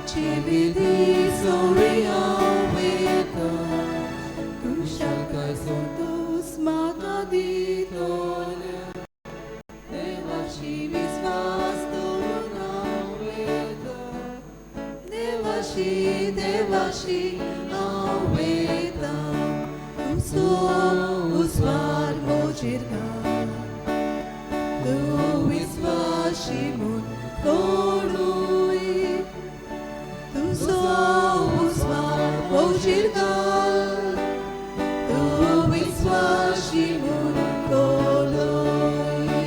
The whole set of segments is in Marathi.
Chibidi Soria Veta Kushaka Santos Makaditolia Devashi Visvasto Naveta Devashi Aveta Uso Usvar Mojirga Tu Visvashimun Korui Tu Usvar Mojirga Tu Visvashimun Korui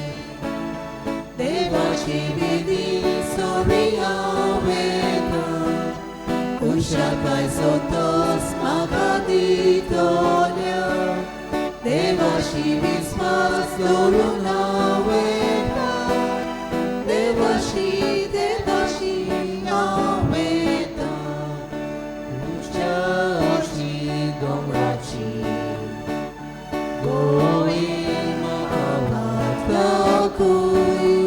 Devashi Vidi Soria Veta Kushakai Sotos Makaditolia Devashi Visvas Doruna Veta Devashi Aveta Uchashi Domrachi Goi Mahavatakui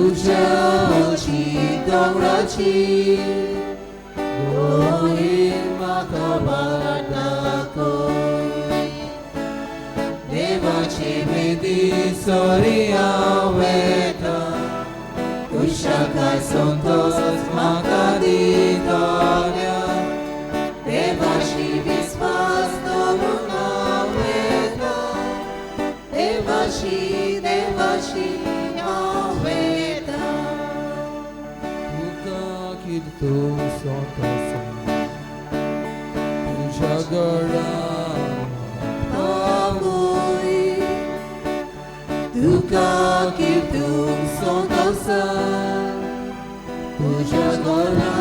Uchashi Domrachi Goi Mahavatakui Devachi Vidi Soria Veta Kushakai Santos Makaditolia Devashi Visvas Doruna Veta Devashi Aveta Uka Kirtu Santasa Ushagara Pavoi Duka Kirtu Santasa Ushagara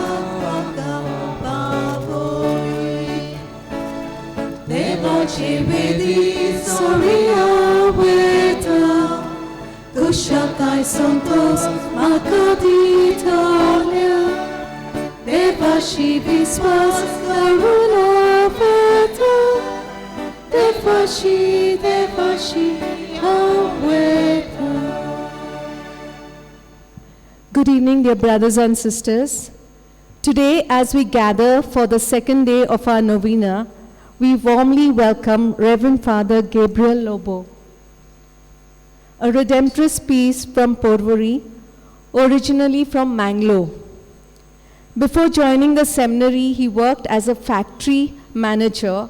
Pavoi Devachi Vidi Soria Veta Kushakai Santos Makaditolia Devashi Visvas Doruna Veta Devashi Aveta. Good evening, dear brothers and sisters. Today, as we gather for the second day of our novena, we warmly welcome Reverend Father Gabriel Lobo, a Redemptorist priest from Porvorim, originally from Mangalore. Before joining the seminary, he worked as a factory manager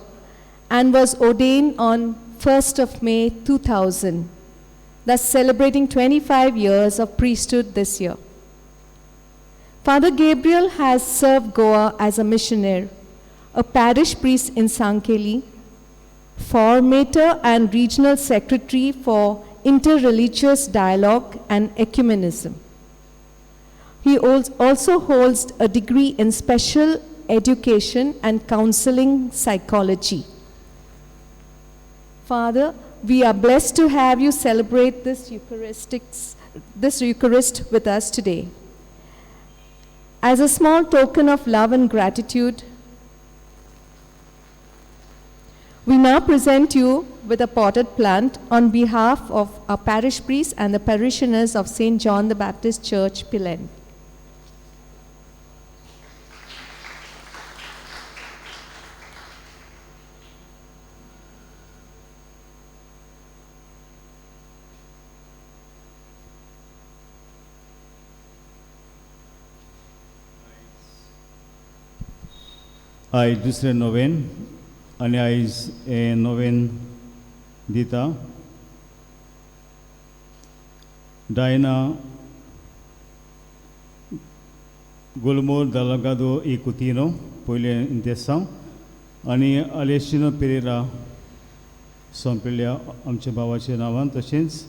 and was ordained on 1st of May 2000, thus celebrating 25 years of priesthood this year. Father Gabriel has served Goa as a missionary, a parish priest in Sankeli, formator and regional secretary for interreligious dialogue and ecumenism. He also holds a degree in special education and counseling psychology. Father, we are blessed to have you celebrate this Eucharist with us today. As a small token of love and gratitude, we now present you with a potted plant on behalf of our parish priest and the parishioners of St. John the Baptist Church, Pilen. आयज दुसरें नोवेन आनी आयज हें नोवेन दिता डायना गुलमोर दालगादो ई कुतीनो पयले इंतेसांव आनी आलेशिनो पेरेरा सोंपिल्ल्या आमच्या भावाच्या नांवान तशेंच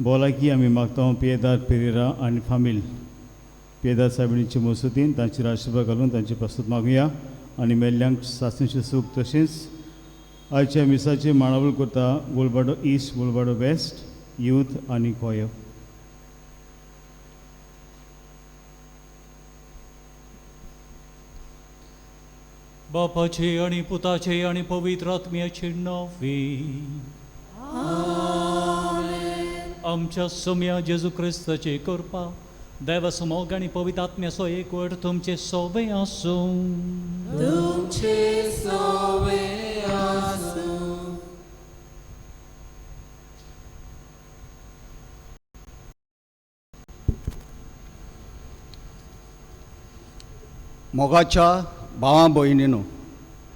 भोलाकी आमी मागता पियेदाद पेरेरा आनी फामील पियेदाद सायबिणीचे मसुदीन तांचेर आशिर्वाद घालून तांची प्रस्तुत मागुया आनी मेल्ल्यांक सासणेचें सूख तशेंच आयच्या मिसाचें माणावळ करता गोलबाडो ईस्ट गोलबाडो वेस्ट यूथ आनी गोंय. बापाचे आणि पुताचे आणि पवित्र आत्म्याचे नावे. आमच्या सम्या जेजू क्रिस्ताची कृपा देव समोग आणि पवित्र आत्म्याचो एक वट तुमचे सोबे आसूं. तुमचे सोवे आसूं. मोगाच्या भावां भयणीनो,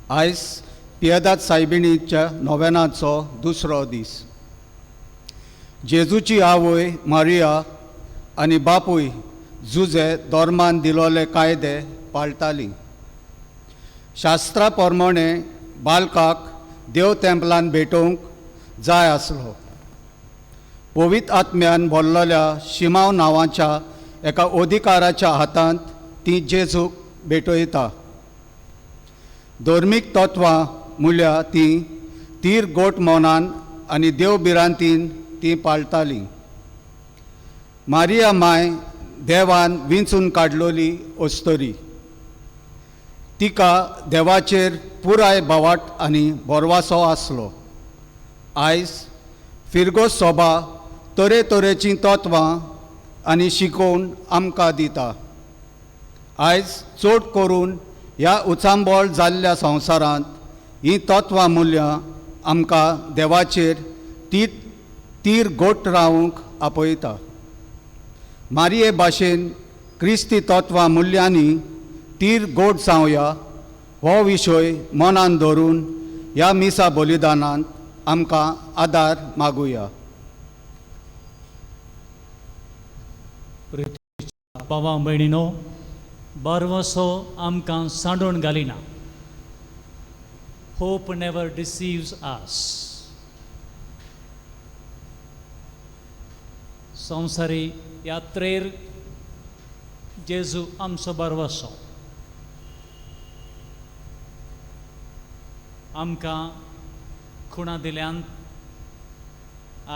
आयज पियेदाद सायबिणीच्या नोवेनाचो दुसरो दीस. जेजूची आवय मारिया आनी बापूय जुजे धोर्मान दिलोले कायदे पाळटालीं. शास्त्रा प्रमाणे बालकाक देव तेंपलान भेटोवंक जाय आसलो. पवित्र आत्म्यान भरलेल्या शिमाव नांवाच्या एका अधिकाराच्या हातांत ती जेजूक भेटयता. धर्मीक तत्वां म्हळ्यार ती तीर गोट मोनान आनी देवबिरांतीन ती पाळटाली. मारिया माय देवान विंचून काडलोली अस्तरी. तिका देवाचेर पुराय भावाट आनी बोरवासो आसलो. आयज फिरगो सोबा तरेतरेचीं तत्वां आनी शिकोवन आमकां दिता. आयज चड करून ह्या उचांबळ जाल्ल्या संवसारांत हीं तत्वां मूल्यां आमकां देवाचेर तीर गोट रावूंक आपयता. मारिये भाशेन क्रिस्ती तत्वां मूल्यांनी तीर गोट जावया हो विशय मनान धरून ह्या मिसा बलिदानांत आमकां आदार मागुया. भावां भयणीनो, बारवसो आमकां सांडून घालिना. होप नेवर डिसीव्स अस. संवसारी यात्रेर जेजू आमचो बारवसो. आमकां खुणा दिल्यांत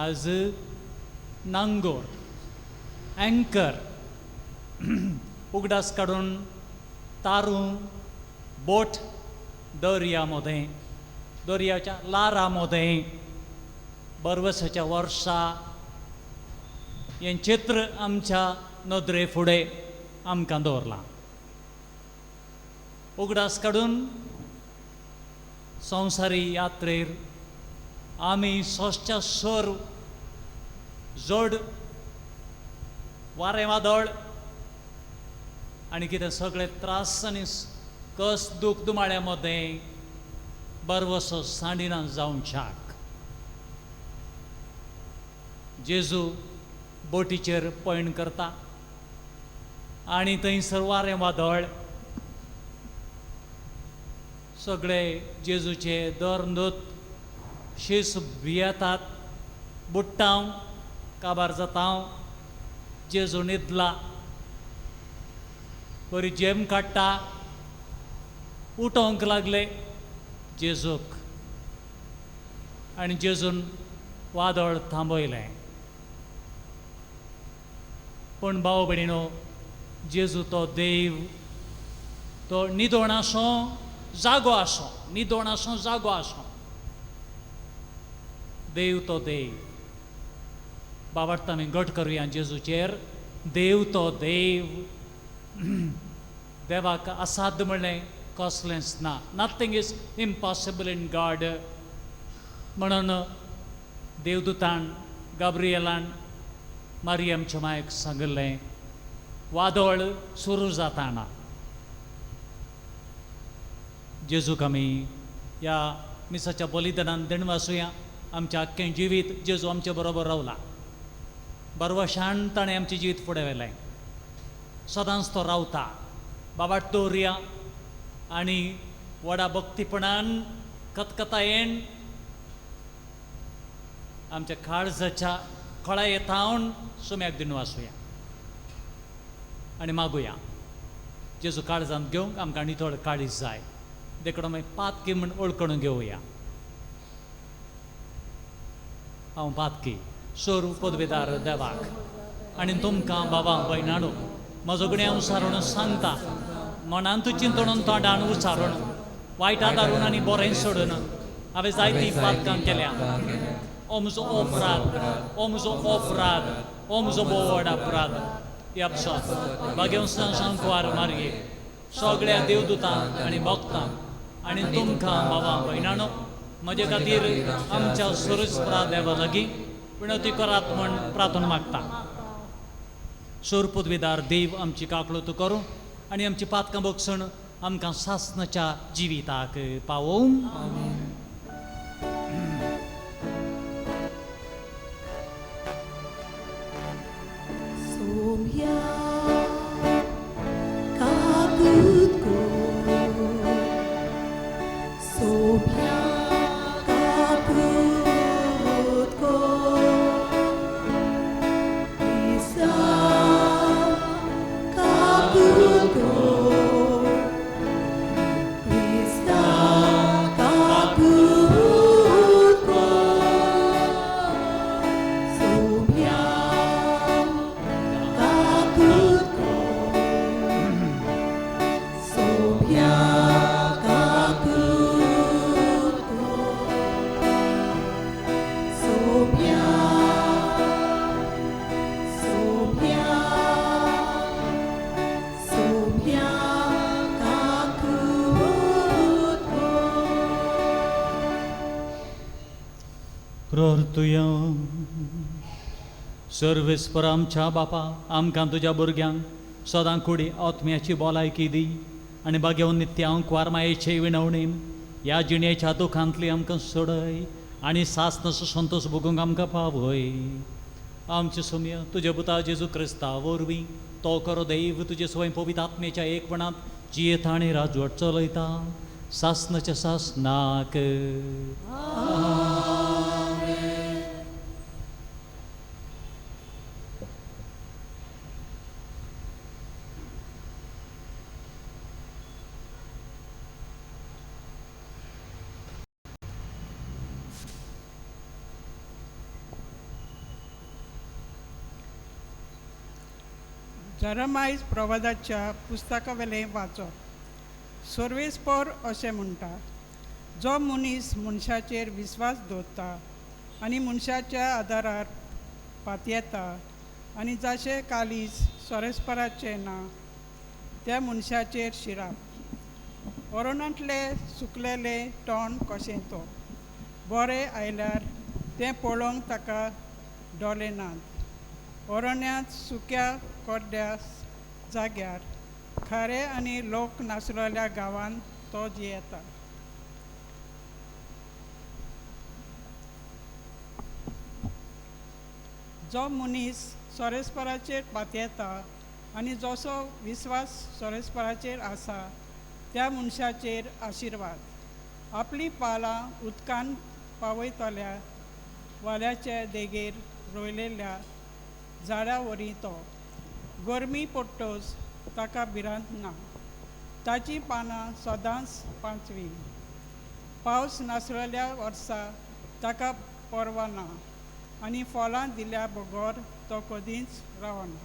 आज नांगोर अँकर उगडास काढून तारू बोट दर्याच्या लारामध्ये बरवसाच्या वर्सा हें चित्र आमच्या नदरे फुडें आमकां दवरलां. उगडास काडून संवसारी यात्रेर आमी सोंसच्या सर जड वारें वादळ आनी कितें सगळे त्रास आनी कस दूख दुमाळ्या मदें बरवसो सांडिना जावंक. जेजू बोटीचेर पैण करता आनी थंयसर वारें वादळ सगळे जेजूचे दरनदत शीस भियेतात. बुट्टांव काबार जातांव जेजू न्हिदला. बरी जेम काडटा. उठोवंक लागले जेजूक आनी जेजून वादळ थांबयलें. पूण भाव भयणीनो, जेजू तो देव, तो न्हिदोण आसो जागो आसो, न्हिदोण आसो जागो आसो. देव तो देव. बाबार्थ आमी घट करुया जेजूचेर. देव तो देव. देवाक असाध्य म्हणलें कसलेंच ना. Nothing is impossible in God. म्हणून देवदूतान गाब्रियलान मारियमच्या मायक सांगलें, वादळ सुरू जाताना जेजूक आमी ह्या मिसाच्या बलिदानान दिणवासुया. आमचें आख्खें जिवीत जेजू आमचे बरोबर रावला. बरवशान ताणें आमचें जिवीत फुडें व्हेलें. सदांच तो रावता. बाबाट दवरया आनी व्हडा भक्तीपणान कतकतायेन आमच्या काळजाच्या खळा येतावन सुम्याक दिणवासुया आनी मागुया. जेजू काळजांत घेवंक आमकां नितळ काळीज जाय. देखून आमी पातकी म्हूण ओळखून घेवया. हांव पातकी सोर पदवेदार देवाक आनी तुमकां बाबा भयणानो म्हजो गुण्यानुसारून सांगता. मनांत चिंतून तोंडान उच्चारून वायटा दारून आनी बरें सोडून हांवें जायतीं पातकां केल्या. हो म्हजो अपराध, हो म्हजो अपराध, हो म्हजो बोड अपराध. यापसात भाग्यवंशांकुवार मार्गे सगळ्या देवदूतांक आनी भक्तांक आनी तुमकां भावां भयणानो म्हजे खातीर आमच्या सुरस्परा देवा लागीं विनंती करात म्हण प्रार्थना मागता. सोरपदवीदार देव आमची काकळूत करूं आनी आमची पातकां बक्षण आमकां सासणाच्या जिविताक पावोवं. सोम्या काकूत को सोम्या काकूत को ईसा काकूत को ईसा काकूत को सोम्या काकूत को सोम्या काकूत को सोम्या सोम्या सोम्या काकूत को. प्रार्थुया. सर्वेस्पर आमच्या बापा आमकां तुज्या भुरग्यांक सदां कुडी आत्म्याची भलायकी दी आनी भाग्यवन नित्यांक वारमायेचे विणवणेन ह्या जिणेच्या दुखांतली आमकां सोडय आनी सासनचो संतोश भोगूंक आमकां पावय. आमचे सोम्य तुजे पुता जेजू क्रिस्ता वरवीं तो करो देव तुजे स्वयं पवित्र आत्मेच्या एकपणांत जियेता आनी राजवट चलयता सासनाच्या सासनाक. जरमायज प्रवादाच्या पुस्तका वेलें वाचप. सर्वेस्पर अशें म्हणटा, जो मनीस मनशाचेर विस्वास दवरता आनी मनशाच्या आदारार पातयेता आनी जशें कालीज सोरेस्पराचें ना त्या मनशाचेर शिराप. ओरोनांतले सुकलेले तोंड कशें तो बरें आयल्यार तें पळोवंक ताका डोळे नात. ओरोण्यांत सुक्या कोड्या जाग्यार खरे आनी लोक नासलेल्या गांवांत तो जियेता. जो मनीस सोरेस्पराचेर पातयेता आनी जसो विस्वास सोरेस्पराचेर आसा त्या मनशाचेर आशिर्वाद. आपली पालां उदकान पावयतल्या वाल्याचे देगेर रोयलेल्या झाडां वरी तो गरमी पडटोच ताका भिरांत ना. ताची पानां सदांच पांचवी. पावस नासलेल्या वर्सा ताका परवा ना आनी फळां दिल्या बगर तो कधीच रावना.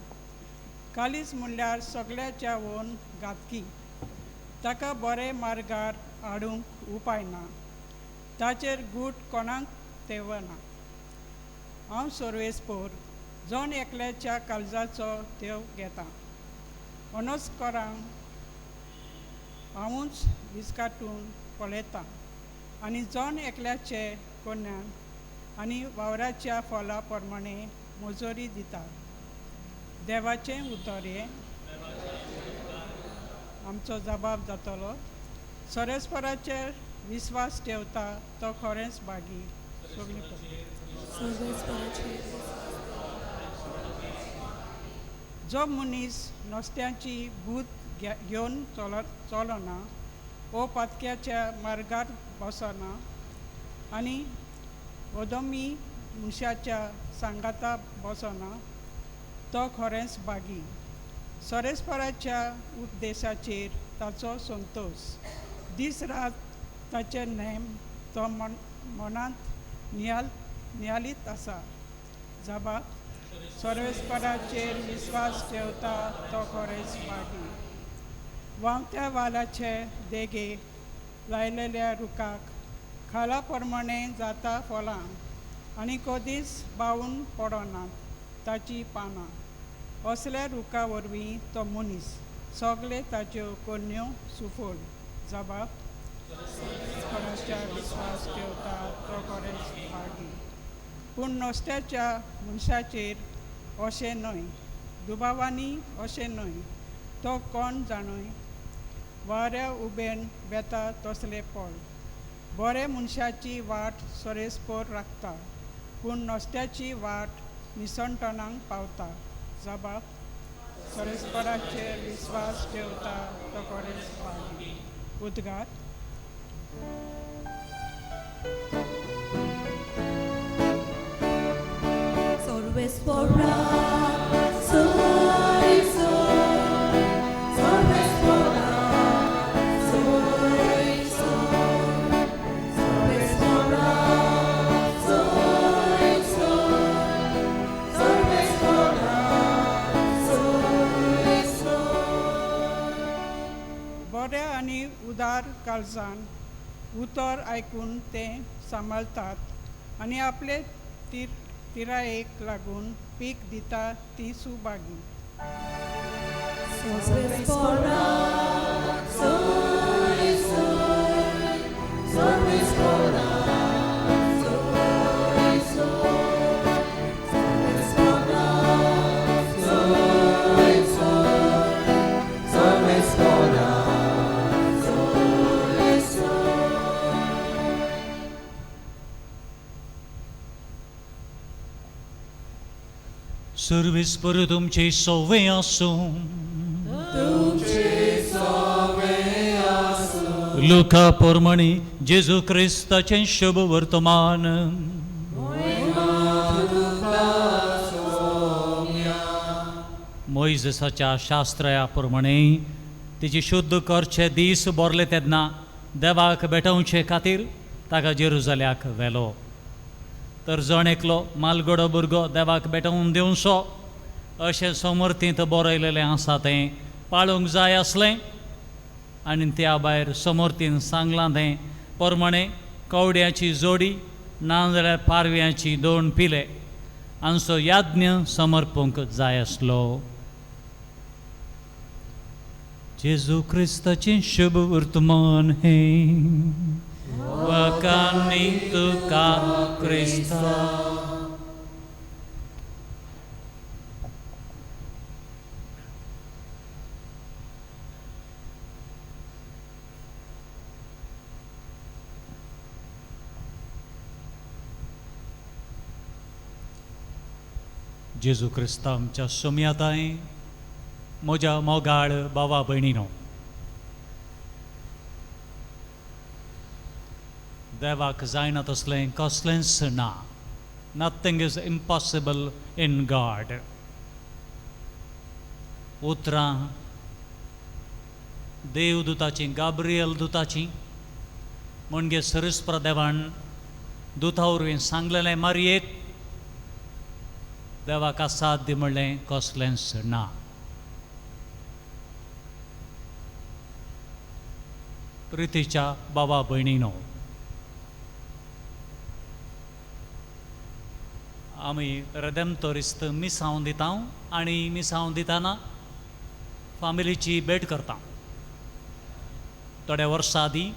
कालीज म्हणल्यार सगळ्याच्या वोन घातकी. ताका बरे मार्गार हाडूंक उपाय ना. ताचेर गूट कोणाक तेवना. हांव सर्वेस्पर जण एकल्याच्या काळजाचो देव घेता. अनस्करांक हांवूच विस्काटून पळयतां आनी जण एकल्याचे कोण्यान आनी वावराच्या फळां प्रमाणे मजुरी दिता. देवाचें उतर हें आमचो जबाब जातलो. सोरेस्पराचेर विस्वास ठेवता तो खरेंच भागी. जो मनीस नुस्त्याची भूत घेवन चलना वो पातक्याच्या मार्गार बसना आनी ओदोमी मनशाच्या सांगाता बसना तो खरेंच भागी. सोरेस्पराच्या उपदेशाचेर ताचो संतोश. दीस रात ताचे नेम तो मनांत नियालीत आसा. जबाब. सोरेस्पराचेर विस्वास ठेवता तो खरेंच भागी. वावत्या वालाचे देगे लायलेल्या रुखाक खाला प्रमाणे जाता फळां आनी कधीच बावून पडनात ताची पानां. असल्या रुखा वरवीं तो मनीस सगळे ताच्यो कन्यो सुफोल जबाब कोणाच्या विस्वास ठेवता तो गरज भागी पूण नोस्त्याच्या मनशाचेर अशें न्हय दुबावांनी अशें न्हय तो कोण जाणय वाऱ्या उबेन बेता तसले पळ बरे मनशाची वाट सरेस्पोर राखता पूण नोस्त्याची वाट निसणटणांक पावता जबाब सरेस्पराचेर विस्वास ठेवता तो गरज भागी उद्गार Sorvespora, soy, Sorvespora, soy, Sorvespora, soy, Sorvespora, soy. बऱ्या आनी उदार काळजान उतर आयकून ते सांबाळतात आनी आपले तिरायेक लागून पीक दिता ती Subhagi Sorvespora, soy, Sorvespora, soy, Sorvespora, soy, Sorvespora, soy. सर्वेस्पर तुमचे सवे आसूं लुका पोरमणी जेजू क्रिस्ताचें शुभ वर्तमान मोइजेसाच्या शास्त्रा प्रमाणे तिची शुद्ध करचे दीस बोरले तेन्ना देवाक भेटोवचे खातीर ताका जेरुजाल्याक व्हेलो तर जण एकलो मालगडो भुरगो देवाक भेटोवन दिवचो अशें समर्थींत बरयलेलें आसा तें पाळूंक जाय आसलें आनी त्या भायर समर्थीन सांगलां तें प्रमाणे कवड्याची जोडी नाजाल्यार पारव्याची 2 पिले हांचो याज्ञ समर्पूंक जाय आसलो जेजू क्रिस्ताचें शुभ वर्तमान हे वकानी तुका क्रिस्ता जेजू क्रिस्ता आमच्या सुम्याताय म्हज्या मोगाळ भावा भयणीनो देवाक जायना तसलें कसलेंच ना nothing is impossible in God उतरां देवदूताची गाब्रियल दुताची म्हणजे सरेस्पर देवान दुता वरवीं सांगलेलें मारयेक देवाक असाध्य म्हणलें कसलेंच ना प्रितीच्या बाबा भयणीनो आमी रेडेम्टोरिस्ट मिसांव दिता आनी मिसांव दिताना फामिलीची भेट करता थोड्या वर्सां आदीं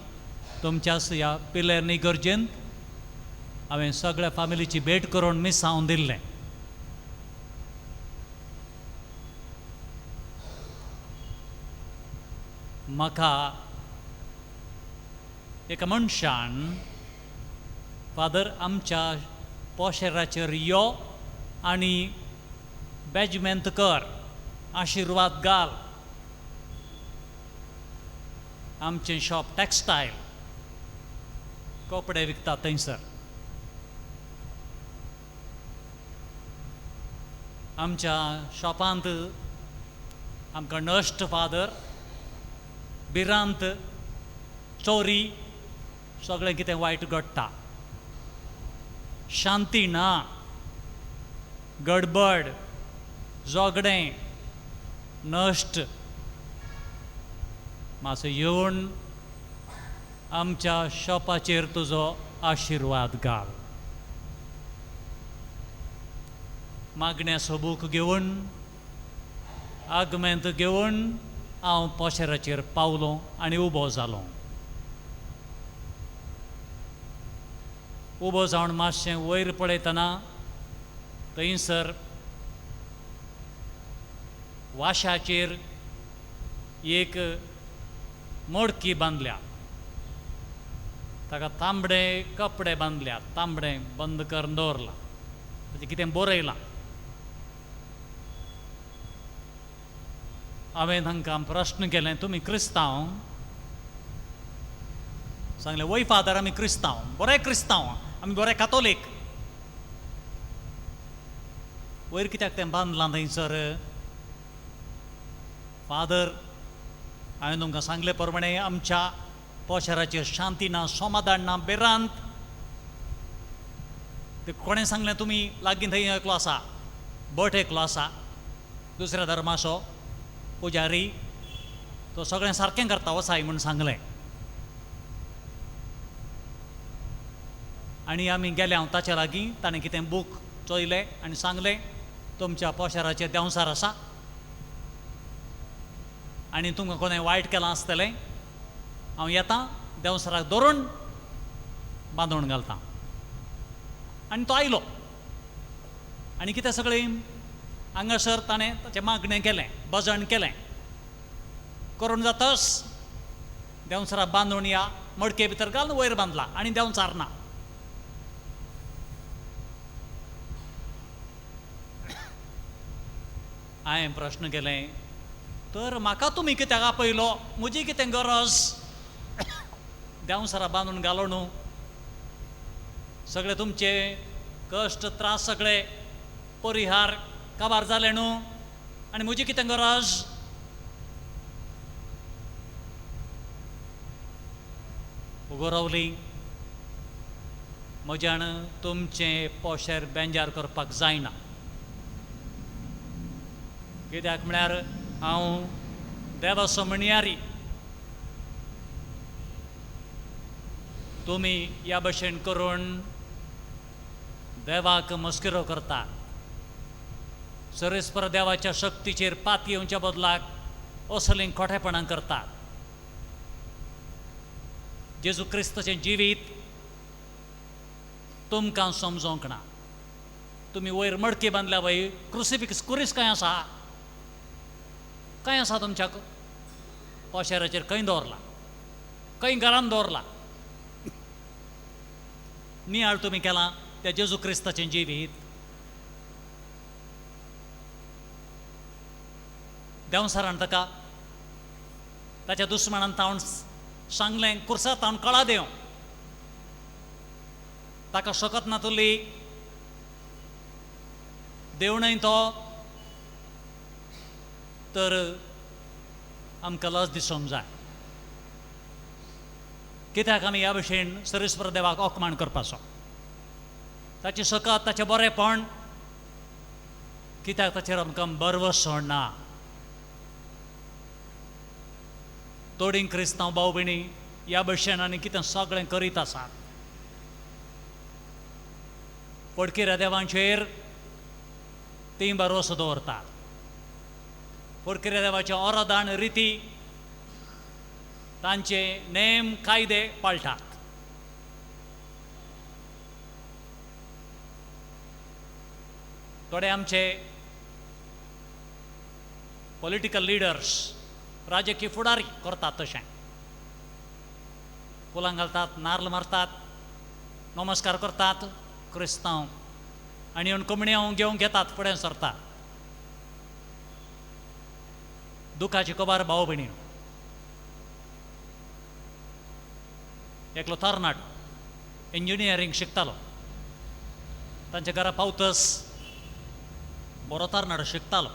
तुमच्याच ह्या पिलेर्नी गरजेंत हांवें सगळ्या फामिलीची भेट करून मिसांव दिल्लें म्हाका एका मनशान फादर आमच्या पोशेराचेर यो आनी बॅजमेंट कर आशिर्वाद घाल आमचें शॉप टॅक्सटायल कपडे विकता थंयसर आमच्या शॉपांत आमकां नश्ट फादर भिरांत चोरी सगळें कितें वायट घडटा शांती ना गडबड झगडें नश्ट मातसो येवन आमच्या शॉपाचेर तुजो आशिर्वाद घाल मागण्या सोबूक घेवन आगमेंत घेवन हांव पोशेराचेर पावलो आनी उबो जालो. उबो जावन मातशें वयर पळयतना थंयसर वाशाचेर एक मडकी बांदल्या, ताका तांबडे कपडे बांदल्या, तांबडे बंद करून दवरला, ताचें कितें बरयलां. हांवें तांकां प्रश्न केले, तुमी क्रिस्तांव? सांगलें, वय फादर आमी क्रिस्तांव, बरे क्रिस्तांव, आमी बरे कातोलीक. वयर कित्याक तें बांदलां थंयसर? फादर, हांवें तुमकां सांगले प्रमाणे आमच्या पोशेराचेर शांती ना, समाधान ना, बेरांत. ते कोणें सांगलें तुमी लागीं थंय एकलो आसा, भट एकलो आसा, दुसऱ्या धर्माचो पुजारी, तो सगळें सारकें करता वसाय म्हूण सांगलें. आनी आमी गेले, हांव ताचे लागीं, ताणें कितें बूक चोयलें आनी सांगलें, तुमच्या पोशेराचेर देंवसार आसा आनी तुमकां कोणें वायट केलां आसतलें, हांव येतां देंवसाराक धरून बांदून घालतां. आनी तो आयलो आनी कितें सगळें हांगासर ताणें ताचें मागणें केलें, भजन केलें. करून जातच देंवसाराक बांदून या मडके भितर घालून वयर बांदला आनी देंवचार ना. हांवें प्रश्न केले, तर म्हाका तुमी कित्याक आपयलो? म्हजी कितें गरज? देंवसारा बांदून घालो न्हू, सगळे तुमचे कश्ट त्रास सगळे परिहार काबार जाले न्हू, आनी म्हजी कितें गरज? उगो रावली, म्हज्यान तुमचें पोशेर बेंजार करपाक जायना. कित्याक म्हळ्यार हांव देवाचो म्हणयारी. तुमी ह्या भशेन करून देवाक मस्किरो करतात, सरेस्पर देवाच्या शक्तीचेर पात येवच्या बदलाक असलीं खोटेपणां करतात. जेजू क्रिस्ताचें जिवीत तुमकां समजोंक ना. तुमी वयर मडकी बांदल्या वय, क्रुसिफिक्स कुरीस खंय आसा? खंय आसा तुमच्या पोशेराचेर? खंय दवरला? खंय घरान दवरला? नियाळ तुमी केलां त्या जेजू क्रिस्ताचें जिवीत. देंवसारान ताका ताच्या दुस्मणान तावन सांगलें, कुर्सा तावन कळा देंव. ताका शकत ना तुली देवणय तो, तर आमकां लज दिसूंक जाय. कित्याक आमी ह्या भशेन सरेस्पर देवाक अपमान करपाचो? ताची सकत, ताचें बरेपण, कित्याक ताचेर आमकां भरवसो ना. थोडीं क्रिस्तांव भाव भयणी ह्या भशेन आनी कितें सगळें करीत आसात. पडकिऱ्या देवांचेर तीं भरवसो दवरतात. पडकिऱ्या देवाचें ओरादान रिती, तांचे नेम कायदे पाळटात. थोडे आमचे पॉलिटिकल लिडर्स, राजकीय फुडारी करतात तशें. फुलां घालतात, नाल्ल मारतात, नमस्कार करतात क्रिस्तांव, आनी येवन कमण्यो घेवंक घेतात, फुडें सरतात. दुखाची खबर भाव भयणी. एकलो तरणाटो इंजिनियरींग शिकतालो. तांच्या घरा पावतस बरो तरणाटो शिकतालो.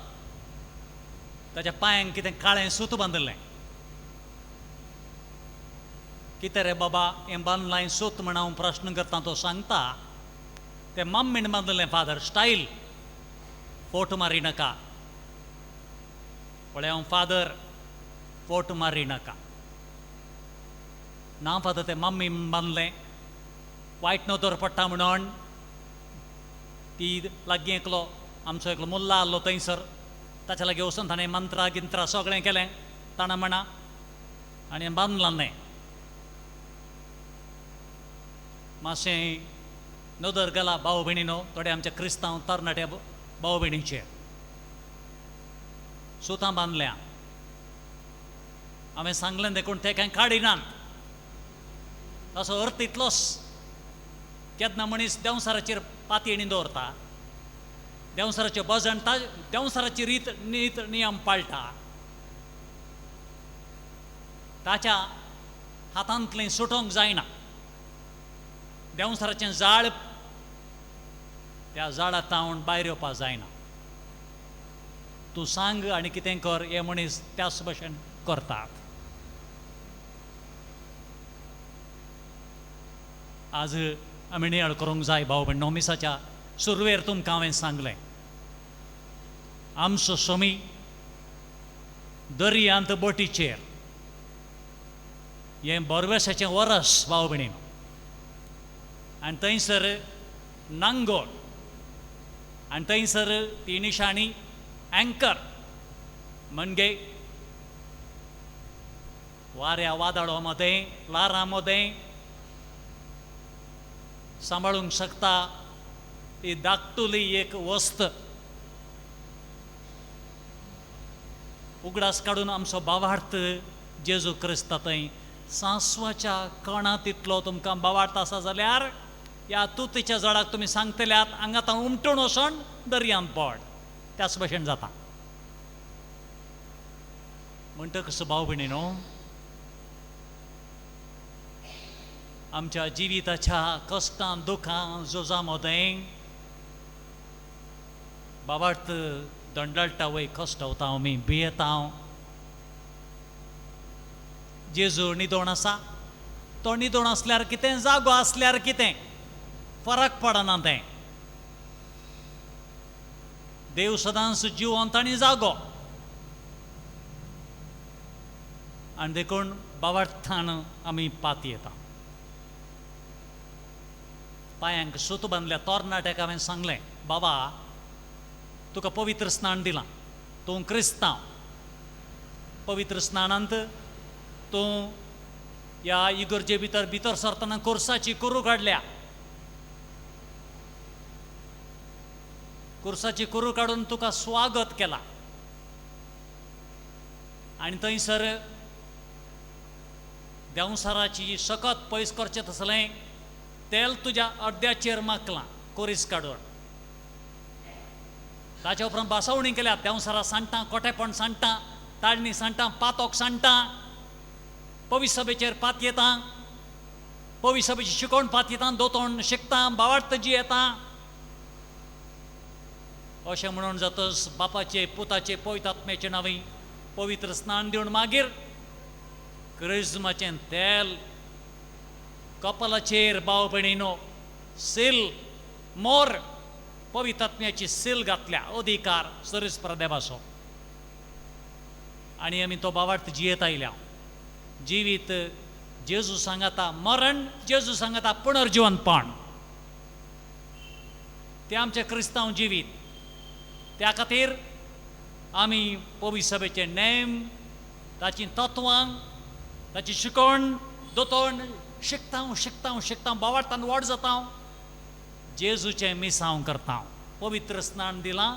ताच्या पांयांक कितें काळें सूत बांदिल्लें. कितें रे बाबा हें बांदलां सूत म्हण हांव प्रश्न करता. तो सांगता, तें मम्मीन बांदिल्लें फादर, स्टायल, फोट मारी नाका. पळय हांव फादर, फोट मारी नाका. ना फादर, तें मम्मी बांदलें, वायट नदर पडटा म्हणून. ती लागीं एकलो आमचो एकलो मुल्ला आहलो थंयसर, ताच्या लागीं वचून ताणें मंत्रां गिंत्रां सगळें केलें ताणा म्हणा आनी बांदलां मातशें नदर गेला भाव भयणीनो थोडे आमचे क्रिस्तांव तरणाटे भाव भयणीचे सुतां बांदल्या हांवें सांगलें देखून ते कांय काडिनात ताचो अर्थ इतलोच केन्ना मनीस देंवसाराचेर पातयेणी दवरता देंवसाराचें भजन देंवसाराची रीत नीत नियम पाळटा ताच्या हातांतलें सुटोंक जायना देंवसाराचें जाळ त्या जाळा तावन भायर येवपा जायना तूं सांग आनी कितें कर हे मनीस त्याच भशेन करतात आज आमी नियाळ करूंक जाय भाव भयण नोमिसाच्या सुरवेर तुमकां हांवें सांगलें आमचो स्वामी दर्यांत बोटीचेर हें बोरवेसाचें वरस भाव भयणीन आनी थंयसर नांगोळ आनी थंयसर ती निशाणी एंकर म्हणजे वाऱ्या वादळा मदें लारां मदें सांबाळूंक शकता ती धाकटुली एक वस्त उगडास काडून आमचो भावार्थ जेजू क्रिस्त थंय सांसवाच्या कणांत इतलो तुमकां भावार्थ आसा जाल्यार ह्या तुतीच्या झाडाक तुमी सांगतल्यात हांगा उमटून वचोन दर्यांत पड त्याच भशेन जाता म्हणटकच भाव भयणीनो आमच्या जिविताच्या कश्टां दुखां झुजां मदें भावार्थ दंडळटा वय कश्टावता आमी भियेता जेजू न्हिदोण आसा तो न्हिदोण आसल्यार कितें जागो आसल्यार कितें फरक पडना तें देव सदांच जिवंत आनी जागो आनी देखून भावार्थान आमी पाती येता पांयांक सूत बांदल्या तरणाट्याक हांवें सांगलें बाबा तुका पवित्र स्नान दिलां तूं क्रिस्तांव पवित्र स्नानांत तूं ह्या इगर्जे भितर सरतना कुर्साची कुरू काडल्या कुर्साची कुरू काडून तुका स्वागत केला आनी थंयसर देंवसाराची सकत पयस करचें तसलें तेल तुज्या अर्द्याचेर माकलां कोरीस काडून ताच्या उपरांत बासावणी केल्या देंवसारा सांडटां कोटेपण सांडटां ताळणी सांडटां पातोक सांडटां पवित्र सभेचेर पात येता पवित्र सभेची शिकोवण पात येता दोतोण शिकता भावार्थ जी येता अशें म्हणून जातच बापाचे पुताचे पवित्र आत्म्याचे नांवी पवित्र स्नान दिवन मागीर क्रिस्माचें तेल कपालाचेर भाव भयणीनो सील मोर पवित्र आत्म्याची सील घातल्या अधिकार सरीस प्रदेवाचो आनी आमी तो भावार्थ जियेत आयल्या जिवीत जेजू सांगता मरण जेजू सांगता पुनर्जिवंतपण ते आमचे क्रिस्तांव जिवीत त्या खातीर आमी पवित्र सभेचे नेम ताची तत्वां ताची शिकवण दोतोण शिकता भावार्थान व्हड जाता जेजूचें मिसांव करता पवित्र स्नान दिलां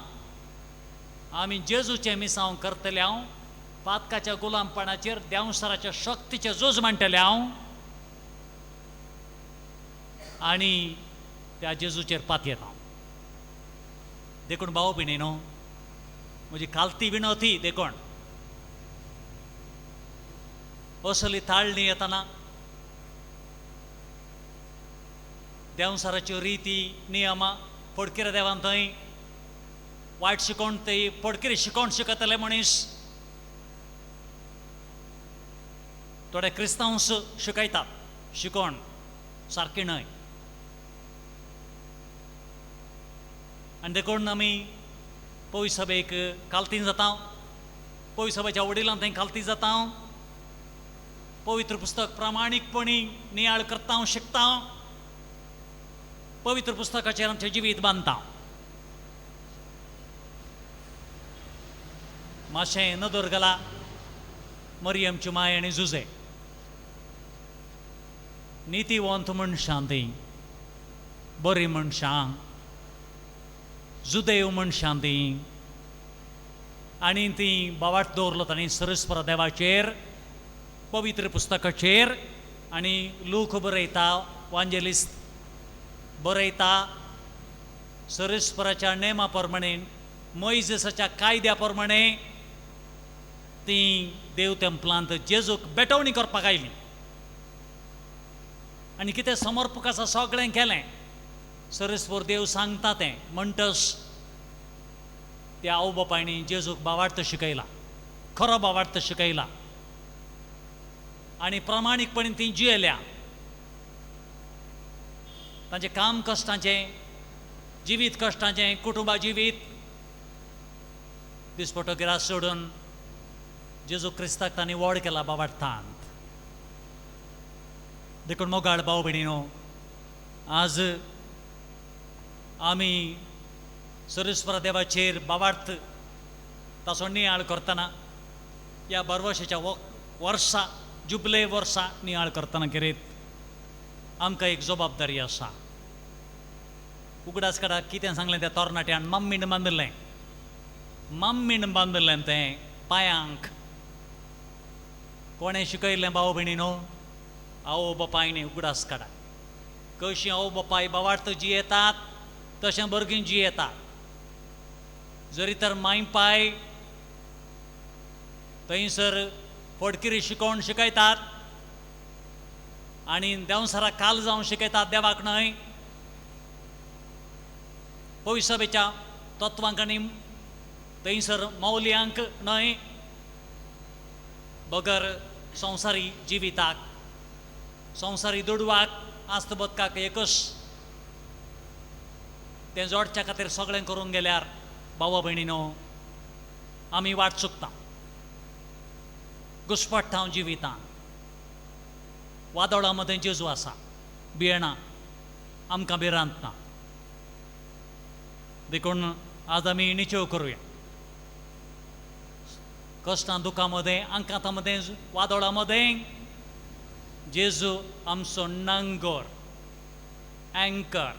आमी जेजूचें मिसांव करतले हांव पातकाच्या गुलामपणाचेर देंवसाराच्या शक्तीचें झूज म्हणटलें हांव आनी त्या जेजूचेर पात येता देखून भाव भयणीनो म्हजी कालती विनोती देखून असली ताळणी येतना देंवसाराच्यो रिती नियमां पडकिरे देवान थंय वायट शिकोवण थंय पडकिरे शिकोवण शिकयतले मनीस थोडे क्रिस्तांव शिकयतात शिकोवण सारकी न्हय आनी देखून आमी पवित्र सभेक कालती जाता पवित्र सभेच्या वडिलां थंय कालती जाता पवित्र पुस्तक प्रामाणीकपणी नियाळ करता शिकता पवित्र पुस्तकाचेर आमचें जिवीत बांदता माशें नदर घाला मरियमची माय आनी जुजे नितीवंत मनशां ती बरी मनशां जुदेव मनशां ती आनी ती बावाट दवरलो तांणी सरस्वरा देवाचेर पवित्र पुस्तकाचेर आनी लोक बरयता वांजेलिस्ट बरयता सरस्वराच्या नेमा प्रमाणे मोइजेसाच्या कायद्या प्रमाणे ती देव तेंपलांत जेजूक बेटवणी करपाक आयली आनी कितें समर्पक आसा सगळें केलें सरस्वर देव सांगता तें म्हणटस त्या आवय बापायनी जेजूक बावार्थ शिकयला खरो बावार्थ शिकयला आनी प्रामाणीकपणीन ती जियेल्या तांचें काम कश्टाचें जिवीत कश्टाचें कुटुंबा जिवीत दिसपटो गिरास सोडून जेजू क्रिस्ताक तांणी व्हड केला बावार्थांत देखून मोगाळ भाव भयणीनो आज आमी सरस्वरा देवाचेर बावार्थ ताचो नियाळ करतना ह्या बरवर्षाच्या वर्सा जुबले वर्सा नियाळ करतना कितें आमकां एक जबाबदारी आसा उगडास काडाक कितें सांगलें त्या तरणाट्यान मम्मीन बांदलें तें पांयांक कोणें शिकयलें भाव भयणीनो आवय बापायनी उगडास काडाक कशीं आवय बापाय बावार्थ जियेतात तशें भुरगीं जियेतात जरी तर माय पाय थंयसर फडकिरी शिकोवन शिकयतात आनी देंवसराक काल जावन शिकयतात देवाक न्हय पविसभेच्या तत्वांक आनी थंयसर मौल्यांक न्हय बगर संवसारी जिविताक संवसारी दुडवाक आस्त बदकाक एकच तें जोडच्या खातीर सगळें करूंक गेल्यार भावा भयणीनो आमी वाट चुकता घुस्पट्टा जिवितां वादळा मदें जेजू आसा भियेना आमकां भिरांत ना देखून आज आमी निचेव करुया कश्टां दुखां मदें आंकांता मदें वादळा मदें जेजू आमचो नांगोर अँकर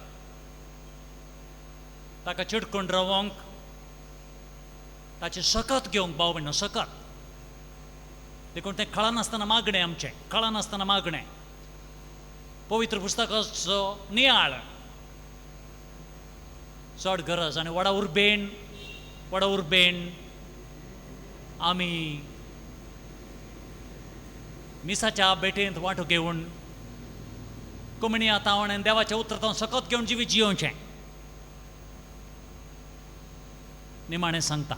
ताका चिडकून रावंक ताची सकत घेवंक भाव भयणो सकत देखून तें कळनासतना मागणें आमचें कळनासतना मागणें पवित्र पुस्तकाचो नियाळ चड गरज आनी वडा उर्बेन आमी मिसाच्या भेटेंत वांटो घेवन कमणी आतां आनी देवाचें उतरांत सकत घेवन जिवीत जियोवचें निमाणें सांगता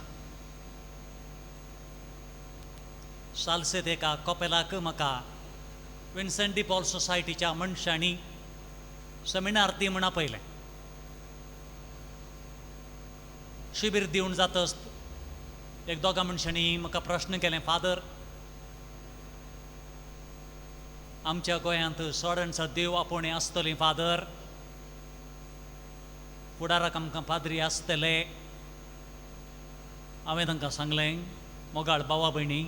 सालसेत एका कपेलाक म्हाका विन्सेंट डी पॉल सोसायटीच्या मनशांनी सेमिनार दी म्हण आपयलें शिबीर दिवन जातच एक दोगां मनशांनी म्हाका प्रश्न केलें फादर आमच्या गोंयांत सोडणचा देव आपोवणें आसतलीं फादर फुडाराक आमकां पाद्री आसतले हांवें तांकां सांगलें मोगाळ भावा भयणी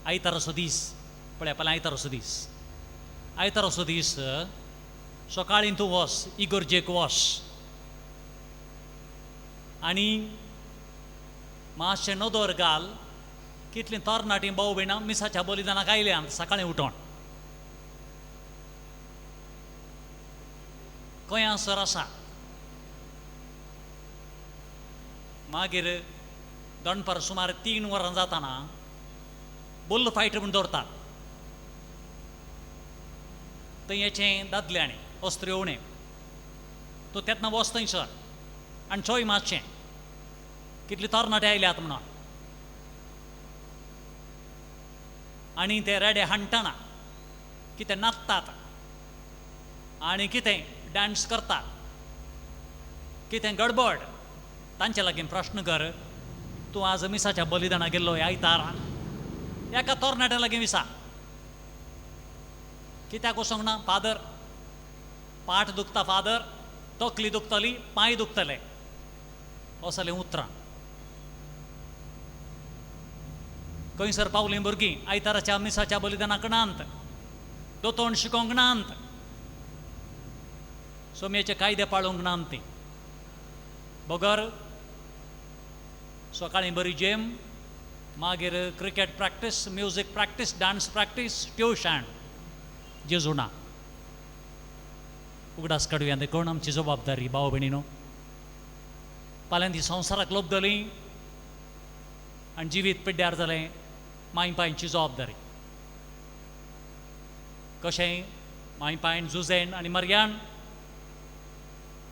आयताराचो दीस पळय आयताराचो दीस सकाळीं तूं वच इगर्जेक वच आनी मातशें नदर घाल कितलीं तरणाटीं भाव भयणां मिसाच्या बलिदानाक आयल्यात सकाळीं उठोन गोंयांसर आसा मागीर दनपार सुमार 3 वरां जाताना बुल्ल फायट म्हूण दवरतात थंय हेचें दादल्यांनी अस्त्र येवणें तूं तेन्ना वच थंयसर आनी चोय मातशें कितलीं तरणाटे आयल्यात म्हणोन आनी ते रेडे हाणटना कितें नाचतात आनी कितें डान्स करतात कितें गडबड तांचे लागीं प्रश्न कर तूं आज मिसाच्या बलिदानाक गेल्लो आयतार एका तरणाट्या लागीं विसा कित्याक वचोंक ना फादर पाठ दुखता फादर तकली दुखतली पांय दुखतले असलें उतरां खंयसर पावलीं भुरगीं आयताराच्या मिसाच्या बलिदानाक नांत, दोतोंड शिकोवंक नांत, सोम्याचे कायदे पाळूंक नांत ती. बगर सकाळीं बरी जेम, मागीर cricket practice, music practice, dance practice, tuition. जेजू ना. उगडास काडुया देखून आमची जबाबदारी भाव भयणीनो. फाल्यां ती संवसाराक लोबतलीं आनी जिवीत पिड्ड्यार जालें, माय पांयची जबाबदारी. कशें माय पायन जुझेन आनी मरियान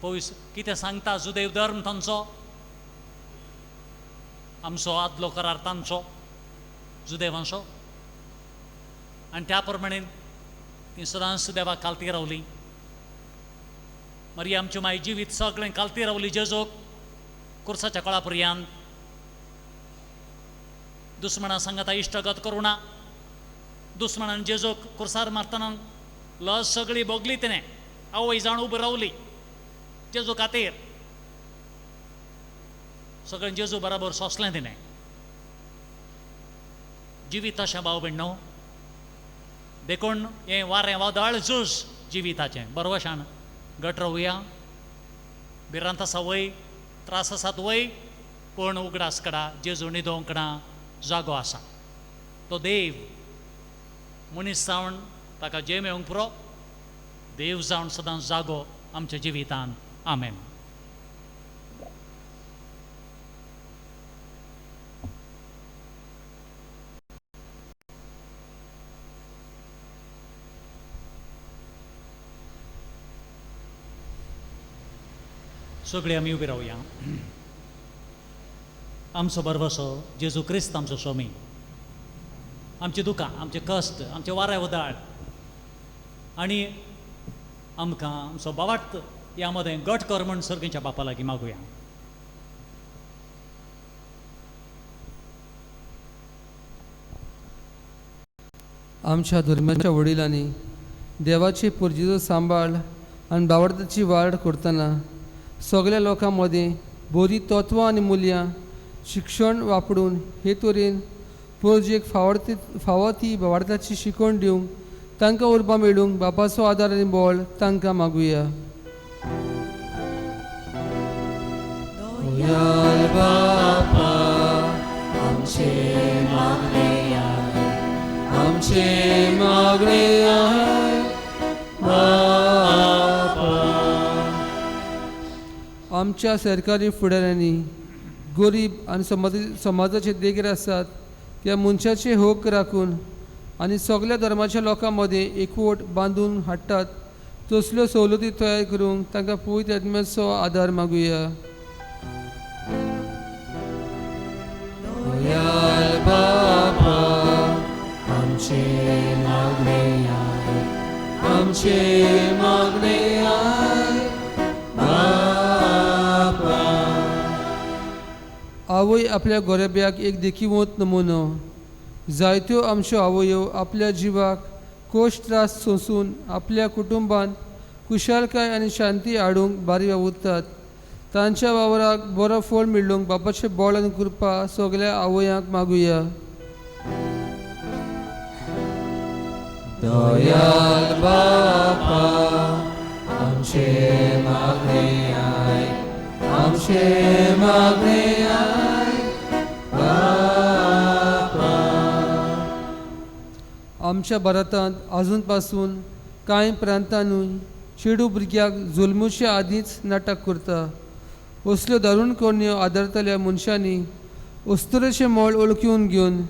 पयस कितें सांगता जुदेव धर्म तांचो, आमचो आदलो करार तांचो जुदेवांचो, आनी त्या प्रमाणे ती सदांच देवाक कालती रावली. मरिया आमची माय जिवीत सगळें कालती रावली जेजूक कुर्साच्या काळा पर्यंत. दुस्मनां सांगाता इश्टगत करूं ना. दुस्मनान जेजूक कुर्सार मारतना लज सगळी भोगली तिणें. आवय जावन उबी रावली जेजू खातीर. सगळें जेजू बराबर सोंसलें तिणें. जिवीत अशें भाव भयणो. देखून हें वारें वादळ झूज जिविताचें बरवशान घट रावुया. भिरांत आसा वय, त्रास आसात वय, पूण उगडास काडा. जेजू न्हिदोंक ना, जागो आसा. तो देव मनीस जावन ताका जेम येवंक पुरो, देव जावन सदांच जागो आमच्या जिवितान. आमेन. सगळीं आमी उबी रावया. आमचो बरवसो जेजू क्रिस्त आमचो स्वामी. आमची दुकां, आमचे कश्ट, आमचे वारें वदाळ आनी आमकां आमचो बावार्थ ह्या मदें घट कर म्हण सर्गेच्या बापा लागीं मागुया. आमच्या धर्माच्या वडिलांनी देवाची पुर्जेचो सांबाळ आनी बावडताची वाड करतना सगळ्या लोकां मदीं बरी तत्वां आनी मुल्यां शिक्षण वापरून हे तरेन पुर्जेक फावो ती बावडताची शिकवण दिवंक तांकां उर्बा मेळूंक बापाचो आदार आनी बळ तांकां मागुया. दयाल बापा आमचे मागणे आमच्या सरकारी फुडाऱ्यांनी गरीब आनी समाजाचे देगेर आसात त्या मनशाचे हक राखून आनी सगळ्या धर्माच्या लोकां मदें एकवट बांदून हाडटात तसल्यो सवलती तयार करूंक तांकां पवित्र आत्म्याचो आदार मागुया. दयाल बापा आमचे मागणे बापा. आवय आपल्या गोरेब्याक एक देखीवंत नमुनो. जायत्यो आमच्यो आवयो आपल्या जिवाक कोश त्रास सोंसून आपल्या कुटुंबान कुशालकाय आनी शांती हाडूंक बारी वावुरतात. तांच्या वावराक बरो फळ मेळूंक बापाचे बळ आनी कृपा सगळ्या आवयांक मागुया. दयाल बापा आमचे मागणे बापा. आमच्या भारतांत आजून पासून कांय प्रांतांनी चेडू भुरग्याक जल्मुच्या आदींच नाटक करता. असल्यो दारूण कोण्यो आदारतल्या मनशांनी अस्तुरेचें मोल वळखून घेवन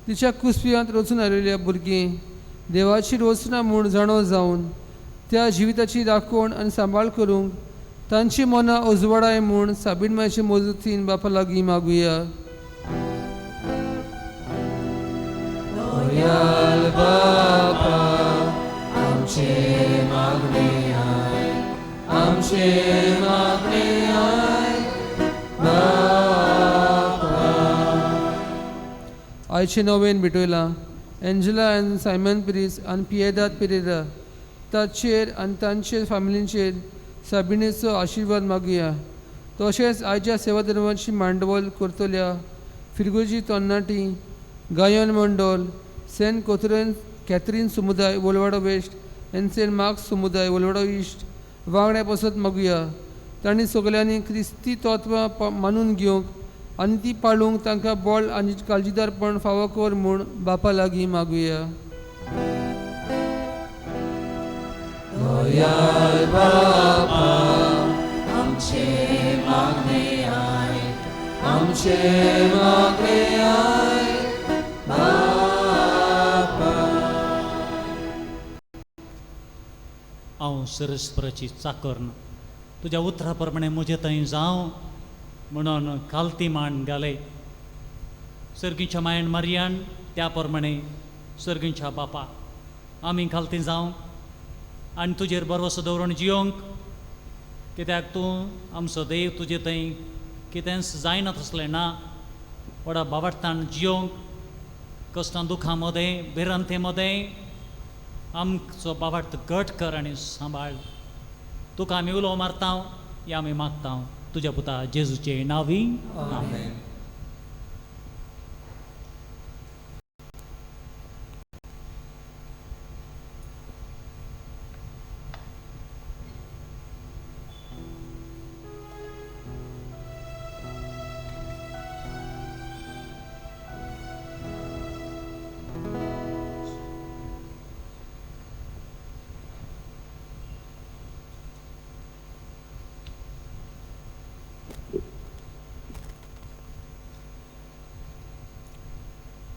तिच्या कुसप्यांत रचून आयिल्ल्या भुरगीं देवाची रोचना म्हूण जाणो जावन त्या जिविताची राखण आनी सांबाळ करूंक तांची मनां उजवाडाय म्हूण साबीण मायचे मजतीन बापा लागीं मागुया. दयाल बापा आमचे मागणे बापा. आयचे नवेन भेटयलां एंजेला आनी सायमन पिरीस आनी पियेदाद पेरेरा ताचेर आनी तांचे फॅमिलींचेर साबिणेचो आशिर्वाद मागुया. तशेंच आयच्या सेवा धर्माची मांडवल करतल्या फिरगोजी तरणाटी गायन मंडळ, सेंट कॅथरीन समुदाय वलवाडो वेस्ट आनी सेंट मार्क्स समुदाय वलवाडो ईस्ट वांगड्या बसत मागुया. तांणी सगल्यांनी क्रिस्ती तत्वां मानून घेवंक आनी ती पाळूंक तांकां बळ आनी काळजीदारपण फावो कर म्हूण बापा लागीं मागुया. दयाल बापा आमचे मागणे आयक, आमचे मागणे आयक बापा. हांव सरस्वराची चाकर तुज्या उतरा प्रमाणे म्हजे थंय जावं म्हणून खालती मान घाले. सर्गीच्या मायण मारयान त्या प्रमाणे सर्गीच्या बापा आमी खालती जावं आनी तुजेर भरवसो दवरून जियोंक, कित्याक तूं आमचो देव. तुजे थंय कितेंच जायना तसलें ना. व्हडा बाबार्थान जियोंक, कश्टां दुखां मदें भिरांते मदें आमचो बाबार्थ घट कर आनी सांबाळ. तुका आमी उलो मारता या आमी मागता तुज्या पुता जेजूचे नांवी. आमेन.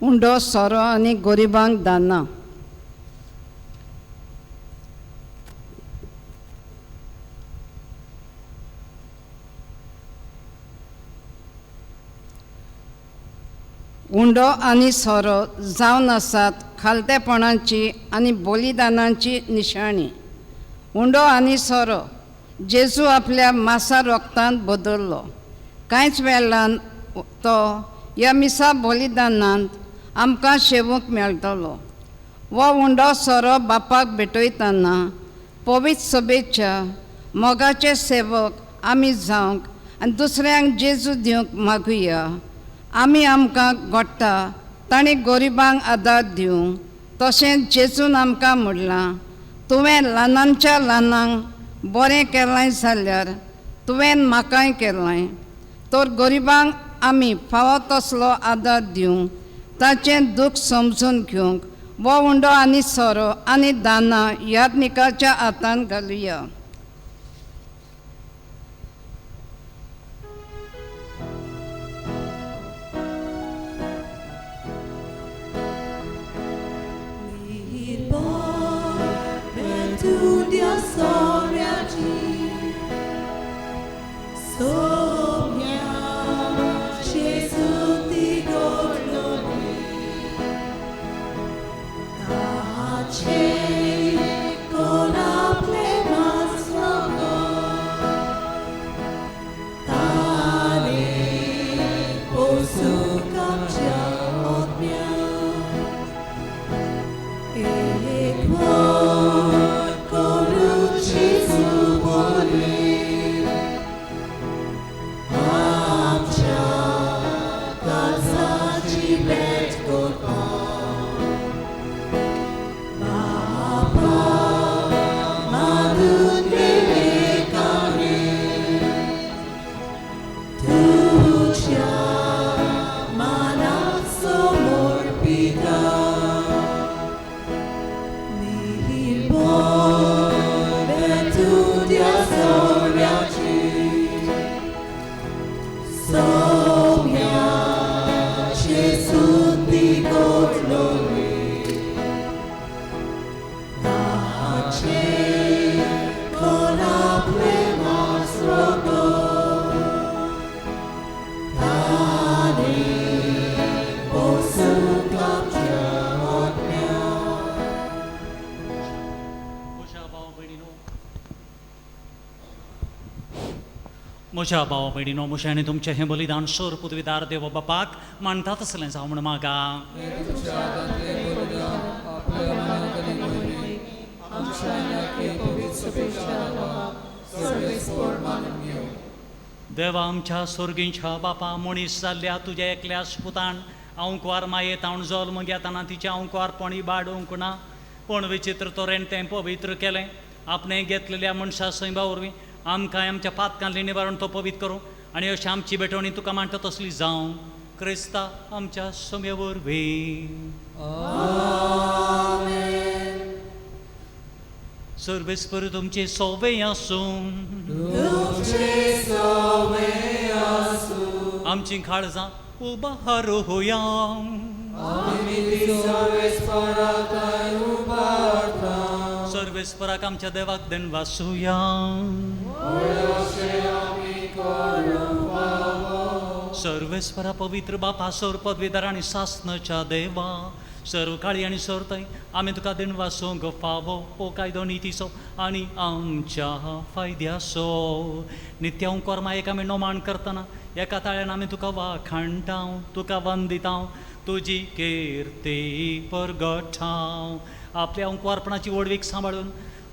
उंडो सोरो आनी गरिबांक दाना. उंडो आनी सोरो जावन आसात खालतेपणाची आनी बलिदानाची निशाणी. उंडो आनी सोरो जेजू आपल्या मासा रोगतान बदल्लो. कांयच वेळान तो ह्या मिसा बलिदानांत आमकां शेवूंक मेळटलो. वो उंडो सोरो बापाक भेटयतना पवित्र सभेच्या मोगाचे सेवक आमी जावंक आनी दुसऱ्यांक जेजू दिवंक मागुया. आमी आमकां घडटा ताणी गरिबांक आदार दिवंक. तशेंच जेजून आमकां म्हणलां, तुवें ल्हानांच्या ल्हानांक बरें केलें जाल्यार तुवें म्हाकाय केलें. तर गरिबांक आमी फावो तसलो आदार दिवंक, ताचें दूख समजून घेवंक वो उंडो आनी सोरो आनी दाना याज्ञिकाच्या हातांत घालुया. म्हज्या भावा भयणीनो, मुशांनी तुमचें हें बलिदान शोर पुतविदार देव बापाक मानता तसलें जावं म्हण मागा. देवा आमच्या स्वर्गींच्या बापा, मनीस जाल्ल्या तुज्या एकल्याच पुतान अंकवार माये तावन जल्म घेताना तिचे अंकवारपणी बाडूंक ना पण विचित्र तरेन तें पवित्र केलें आपणे घेतलेल्या मनशा सैमा वरवीं आमकां आमच्या पातकांतली निवारण तो पवित्र करूं आनी अशी आमची भेटवणी तुका मांडटा तसली जावं क्रिस्ता आमच्या समे वरवीं सर्वेस्पर तुमचे सोवे आसूं आमची काळजां उबारूया सर्वेस्पराक आमच्या देवाक देण वासूया सर्वेस्परा पवित्र बापा सर पदवीदार आनी सासणाच्या देवा सर्व काळी आनी सर्तय आमी तुका देण वासूंक फावो ओ कायदो नितीचो आनी आमच्या फायद्याचो नित्य अंकुर मायेक आमी नोमाण करतना एका ताळ्यान आमी तुका वाखाणटाव तुका वंदिताव तुजी किर्ती परगटाव आपल्या अंकुरपणाची वडवीक सांबाळून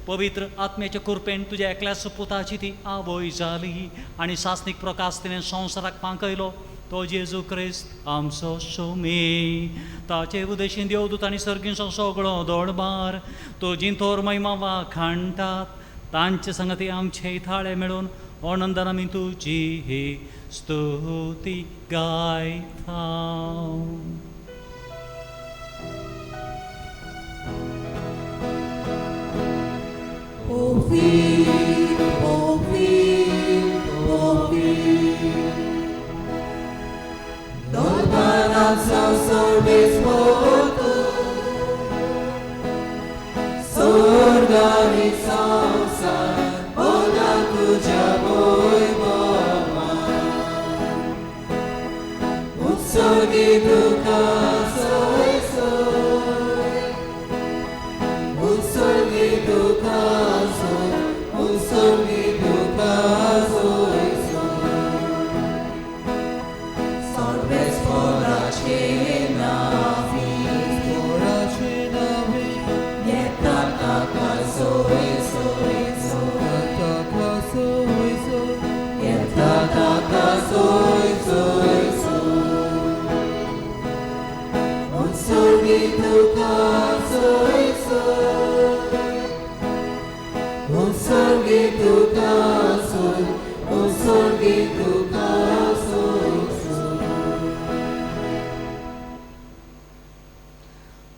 पवित्र आत्म्याच्या कृपेन तुज्या एकल्याच पुताची ती आवय जाली आनी सासनीक प्रकाश तिणें संवसाराक पांकयलो तो जेजू क्रिस्त आमचो सोमी ताचे उदेशीन देवदूत आनी सर्गींचो सगळो दळबार तुजी थोर महिमा वाखाणटात तांचे संगती आमचे थाळे मेळून आनंदान आमी तुजी ही स्तुती गायता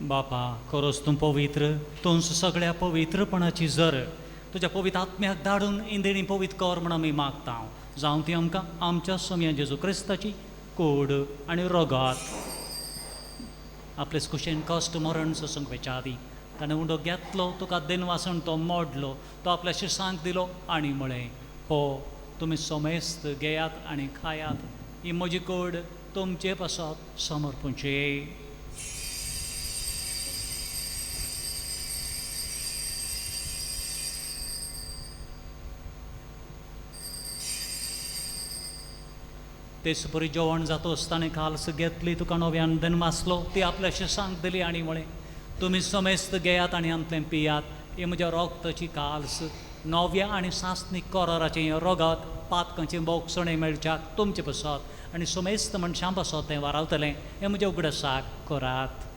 बापा खरोच तूं पवित्र तूंच सगळ्या पवित्रपणाची जर तुज्या पवित्र आत्म्याक धाडून इंदिणी पवित्र कर म्हण आमी मागता जावं ती आमकां आमच्या समया जेजू क्रिस्ताची कूड आनी रोगात आपलेच कुशेन कश्ट मरण सोसूंक वेच्या आदी ताणें उंडो घेतलो तुका देन वासन तो मोडलो तो आपल्या शिसांक दिलो आनी म्हळें हो तुमी सोमेस्त घेयात आनी खायात ही म्हजी कूड तुमचे पासत समर्पूंचे तेच परी जेवण जाता आसतना काल्स घेतली तुका नव्यान देन वाचलो ती आपल्या शिसांक दिली आनी म्हळें तुमी समेस्त घेयात आनी आमतलें पियात ही म्हज्या रोगताची काल्स नव्या आनी सासनीक कराराचें रोगात पातकांचें बोगसणें मेळच्याक तुमचे पासत आनी समेस्त मनशां पासत तें वारावतलें हें म्हज्या उगडासाक करात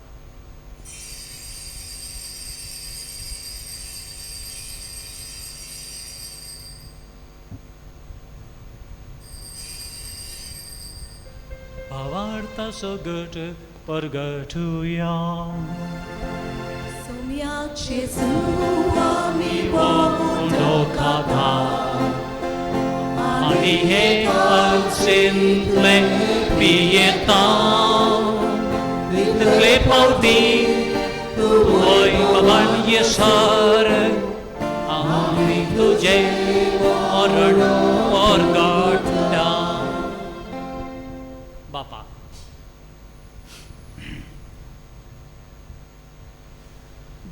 भावार्था सगट परगटुया सोम्याचे आमी खाता आनी हे अलसेंतलें पियेता इतले पावती होय बाबान येसर आमी तुजे मरण परगटा बापा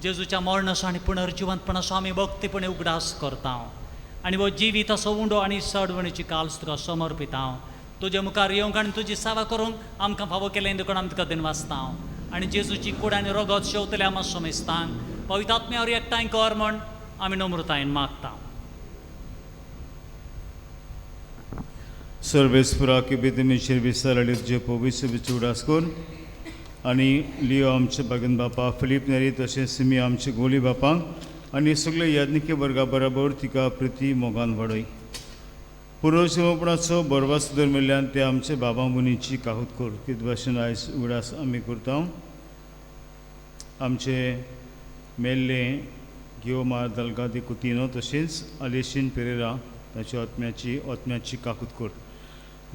जेजूच्या मरणाचो आनी पुनर्जिवंतपणाचो आमी भक्तीपणे उगडास करता आनी हो जिवीत असो उंडो आनी सडवणीची काल्स तुका समर्पिता तुजे मुखार येवंक आनी तुजी सेवा करूंक आमकां फावो केलें देखून आमी तुका दिन वाचता आनी जेजूची कूड आनी रोगत शेवतले आमी सोमेस्तांक पवित्र आत्म्यावर एकठांय कर म्हण आमी नम्रतायेन मागता सर्वेस्परा की बेदनीचेर विसरले तुजे पवित्र उडास करून आनी लिओ आमचे बागेन बापा फिलीप नेरी तशेंच सिमी आमचे गोली बापांक आनी सगळे याज्ञिके वर्गा बरोबर तिका प्रिती मोगान वाडय. पुरोशिवपणाचो बरवास दरमिल्ल्यान ते आमचे बाबा मुनीची काहूत कर. तेच भाशेन आयज उगडास आमी करता. आमचे मेल्ले गियोमार दलगादी कुतिनो तशेंच आलेशीन पेरेरा ताच्या आत्म्याची काकूत कर.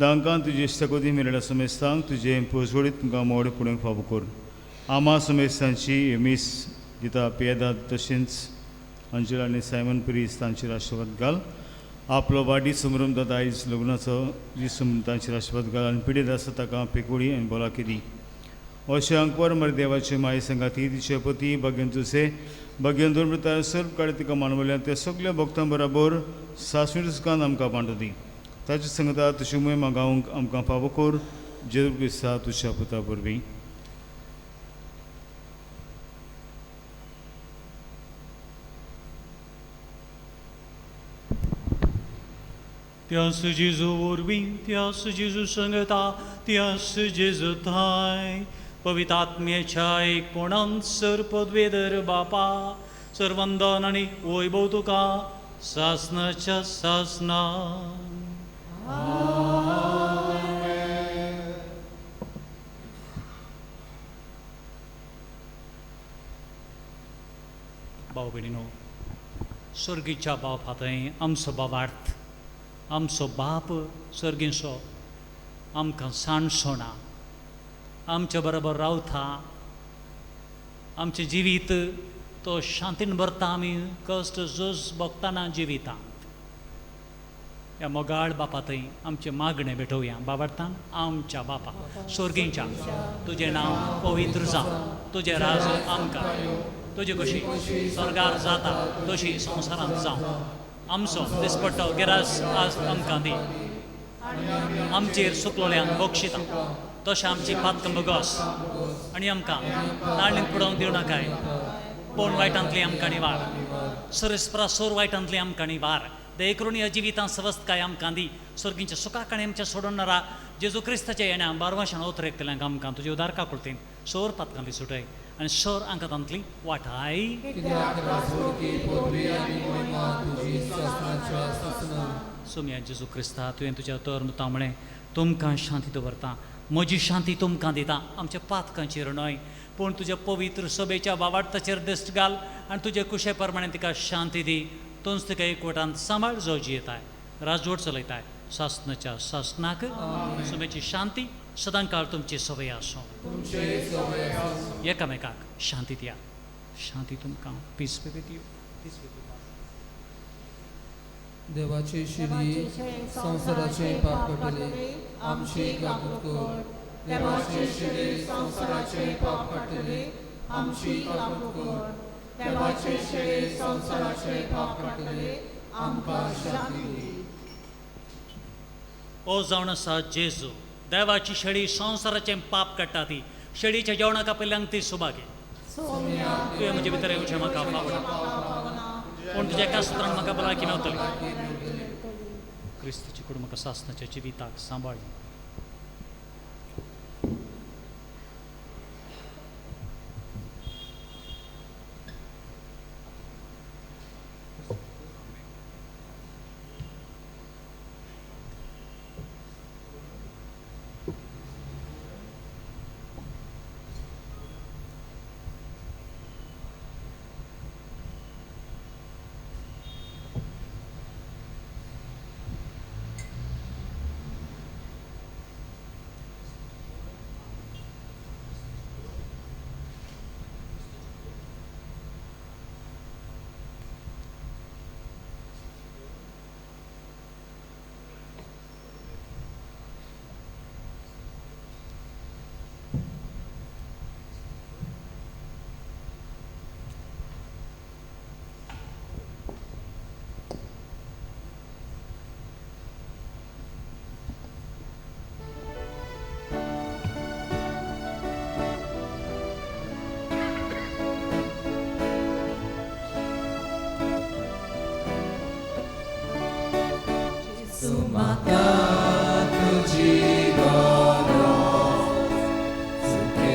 दांकां तुजे इश्टकोदी मेळ्ळ्या समेस्तांक तुजे पोसवडीत तुमकां मोडे पुडें फावो कर. आमा समेस्तांची एमीस दिता पियेदाद तशेंच अंजल आनी सायमन पिरीस तांचेर आशिर्वाद घाल. आपलो वाडी समारंभात आयज लग्नाचो दीस तांचेर आशिर्वाद घाल आनी पिडीत आसा ताका पेकोडी आनी बोलाकी दी. अशें अंकवर मरे देवाचे माये संगाती तिचे पती भगेन तुसे भगेन दोन प्रकार सर्व काडे तिका मानवल्यान ते सगळ्या भक्तां बरोबर सासवी सुखान आमकां पांडो दी. ताचे संगता तुजी मोहीम गावंक आमकां फावो कर. जेजू क्रिस्ता तुज्या पुता परबीं. Tias Jesu vorbi, tias Jesu संगता, tias Jesu थाय. पवित्र आत्म्याच्या एकपणांत सर्पद्वेदर बापा सर्वंदन आनी वैभव तुका सासनाच्या सासना. भाव भयणीनो, स्वर्गीच्या बापाथंय आमचो बाबार्थ आमचो बाप सर्गीचो आमकां साणसोना आमच्या बरोबर रावता. आमचें जिवीत तो शांतीन भरता. आमी कश्ट झूज भोगतना जिविता. ह्या मोगाळ बापा थंय आमचे मागणें भेटोवया. बाबार्थान आमच्या बापा स्वर्गीच्या तुजें नांव पवित्र जावं. तुजें राज आमकां तुजे कशी स्वर्गार जाता तशी संवसारांत जावं. आमचो दिसपट्टो गिरास आज आमकां दी. आमचेर सुकलोल्यांक बक्षिता तशें आमची पातकां बगोस आनी आमकां नाळणीक पडोवंक दिवं नाकाय. पोण वायटांतली आमकां निवार. सरस्परासोर वायटांतली आमकां निवार. दये करून ह्या जिवितांत स्वस्थकाय आमकां दी. स्वर्गीच्या सुखाक आनी आमच्या सोडून राव. जेजू क्रिस्ताच्या येण्या 12 वर्सां उतरेकतल्यांक आमकां तुजे उदार काकुळतेन सोर पातकांतली सुटय आनी सोर आंकातांतली वाटाय. सोम्या जेजू क्रिस्ता तुवें तुज्या तर तांबडे तुमकां शांती दवरता. म्हजी शांती तुमकां दिता. आमच्या पातकांचेर न्हय पूण तुज्या पवित्र सभेच्या बाबार्थाचेर दिश्ट घाल आनी तुजे कुशे प्रमाणे तिका शांती दी. तोच तिका एकवटान सांबाळ जावची येताय. राजवट चलयताय. सासनाच्या सासनाक सभेची शांती सदां काळ तुमची सवय आसूं. एकामेकाक शांती दिया. शांती तुमकां पीस दियो. देवाचे शिरी संसाराचे पाप काडटले आमची काकूत कर. देवाचे शिरी संसाराचे पाप काडटले आमची काकूत कर. देवाचे शिरी संसाराचे पाप काडटले आमकां शांती दी. ओ जावन आसा जेजू देवाची शेळी संवसाराचें पाप काडटा ती. शेळीच्या जेवणाक पयल्यांक ती सुभागी. तुवें म्हजे भितर येवचें म्हाका फावना पूण तुज्या एका सुत्रान म्हाका भलायकी मेवतली. क्रिस्ताची कूड म्हाका सासनाच्या जिविताक सांबाळी. Sumata tuji goro, suke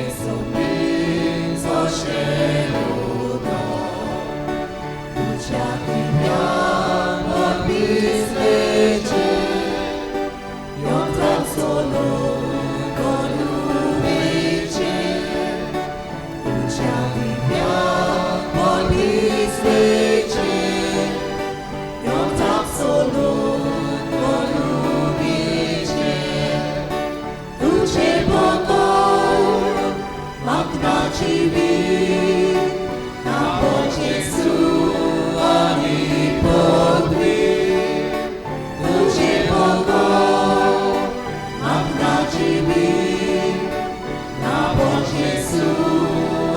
지위 아버지 예수 아니 보기 तुझे बघो आपला जीवी नाबोज येसू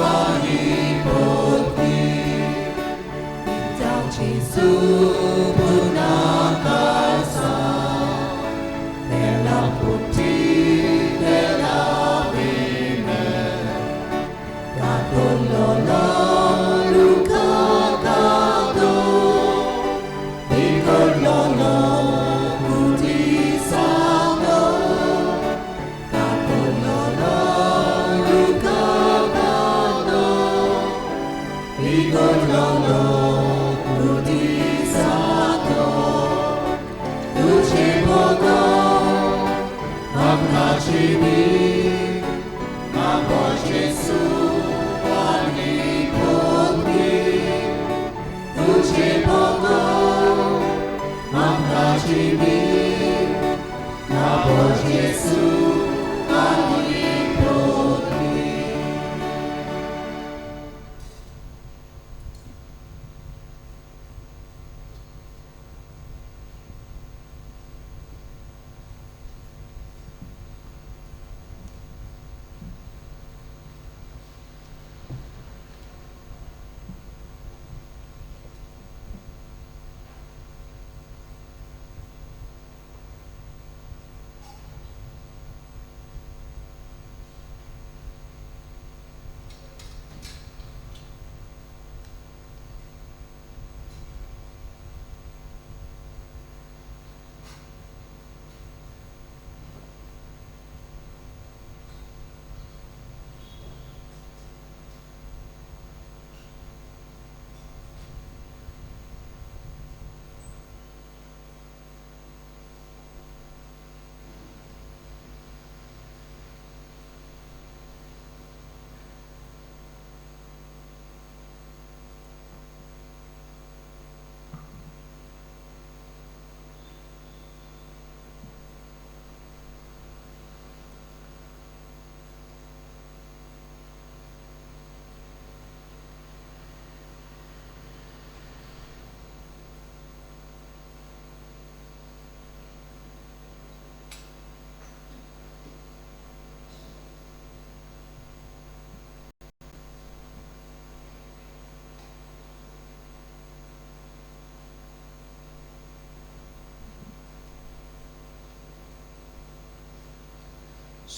आणि बोलती विद्या जेसू पुन्हा कासा त्याला पुटी त्याला वेने गादोलोला लुका गादो बिगडलोलो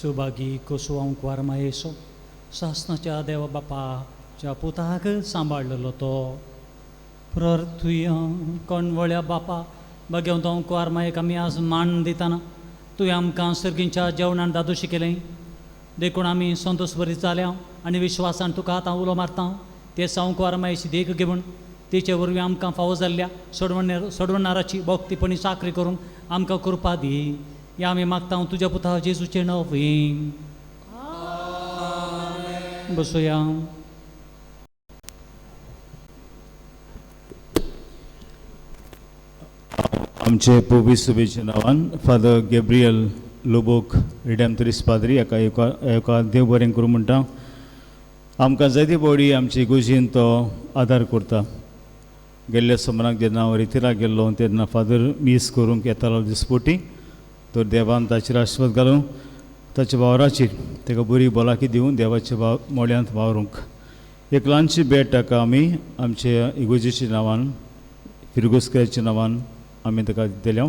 सुभागी कोसवांक वारमा येसो सासनाच्या देवा बापाच्या पुताक सांबाळलेलो तो प्रर्थुया कणवळ्या बापा भगवंतांक वारमा एक आमी आज मान दिताना तुवें आमकां सर्गींच्या जेवणान दादोशी केलें देखून आमी संतोश बरी जाल्या आनी विश्वासान तुका आतां उलो मारता ते सांवक वारमायेची देख घेवन तेचे वरवीं आमकां फावो जाल्ल्या सोडवणाराची भोक्तीपणी साखरी करून आमकां कृपा दी या आमी मागता तुज्या पुता जेजूचें नांव बसुया. आमचे पोवी सुबेच्या नांवान फादर गॅब्रियल लोबोक रिडॅम्पटरीस पाद्री एका देव बरें करूं म्हणटा. आमकां जायती बॉडी आमची इगोर्जीन तो आदार करता. गेल्ल्या सोमाराक जेन्ना हांव रितीराक गेल्लो तेन्ना फादर मीस करूंक येतालो दिसपोटी तर देवान ताचेर आस्वाद घालूं ताच्या वावराचेर ताका बरी भलायकी दिवन देवाच्या मोळ्यांत वावरूंक एक ल्हानशी भेट ताका आमी आमच्या इगोर्जेच्या नांवान फिरगोस्कराच्या नांवान आमी ताका दिल्या.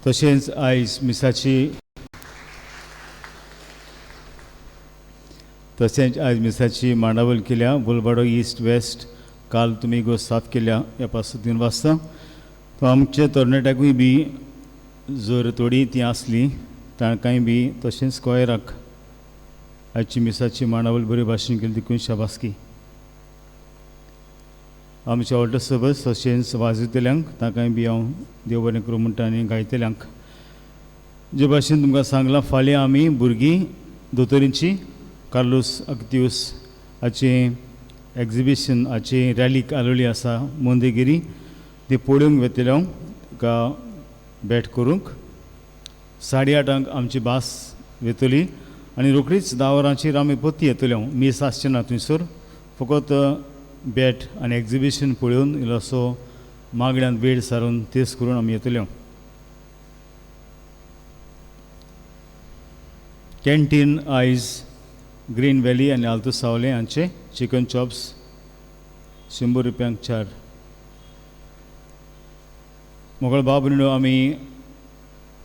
तशेंच आयज मिसाची मांडावळ केल्या बोलबाडो ईस्ट वेस्ट काल तुमी गो साफ केल्या ह्या पासून वाचता. तो आमच्या तरणाट्याकूय बी जर थोडी ती आसली तांकांय बी तशेंच कोयराक आयची मिसाची मांडावळ बरे भाशेन केली देखून शाबासकी. आमच्या ऑल्टर सबस तशेंच वाजयतल्यांक तांकांय बी हांव देव बरें करूं म्हणटा आनी गायतल्यांक जे भाशेन तुमकां सांगलां फाल्यां आमी भुरगीं दोतोरींची कार्लोस अगतियूस हाची एग्जिबिशन हाची रॅलीक आलेली आसा मोंदेगिरी. ती पळोवंक वेतले हांव तुका भेट करूंक. 8:30 आमची बास वेतली आनी रोखडीच 10 वरांचेर आमी परती येतले. हांव मीस आसचें ना थंयसर. फकत भेट आनी एग्जिबिशन पळोवन इल्लोसो मागण्यांत वेळ सारून तेस करून आमी येतले. हांव कॅन्टीन आयज ग्रीन व्हॅली आनी आल्तो सावले हांचे चिकन चॉप्स 100 रुपयांक 4. मोगळ भाव भयणीनो, आमी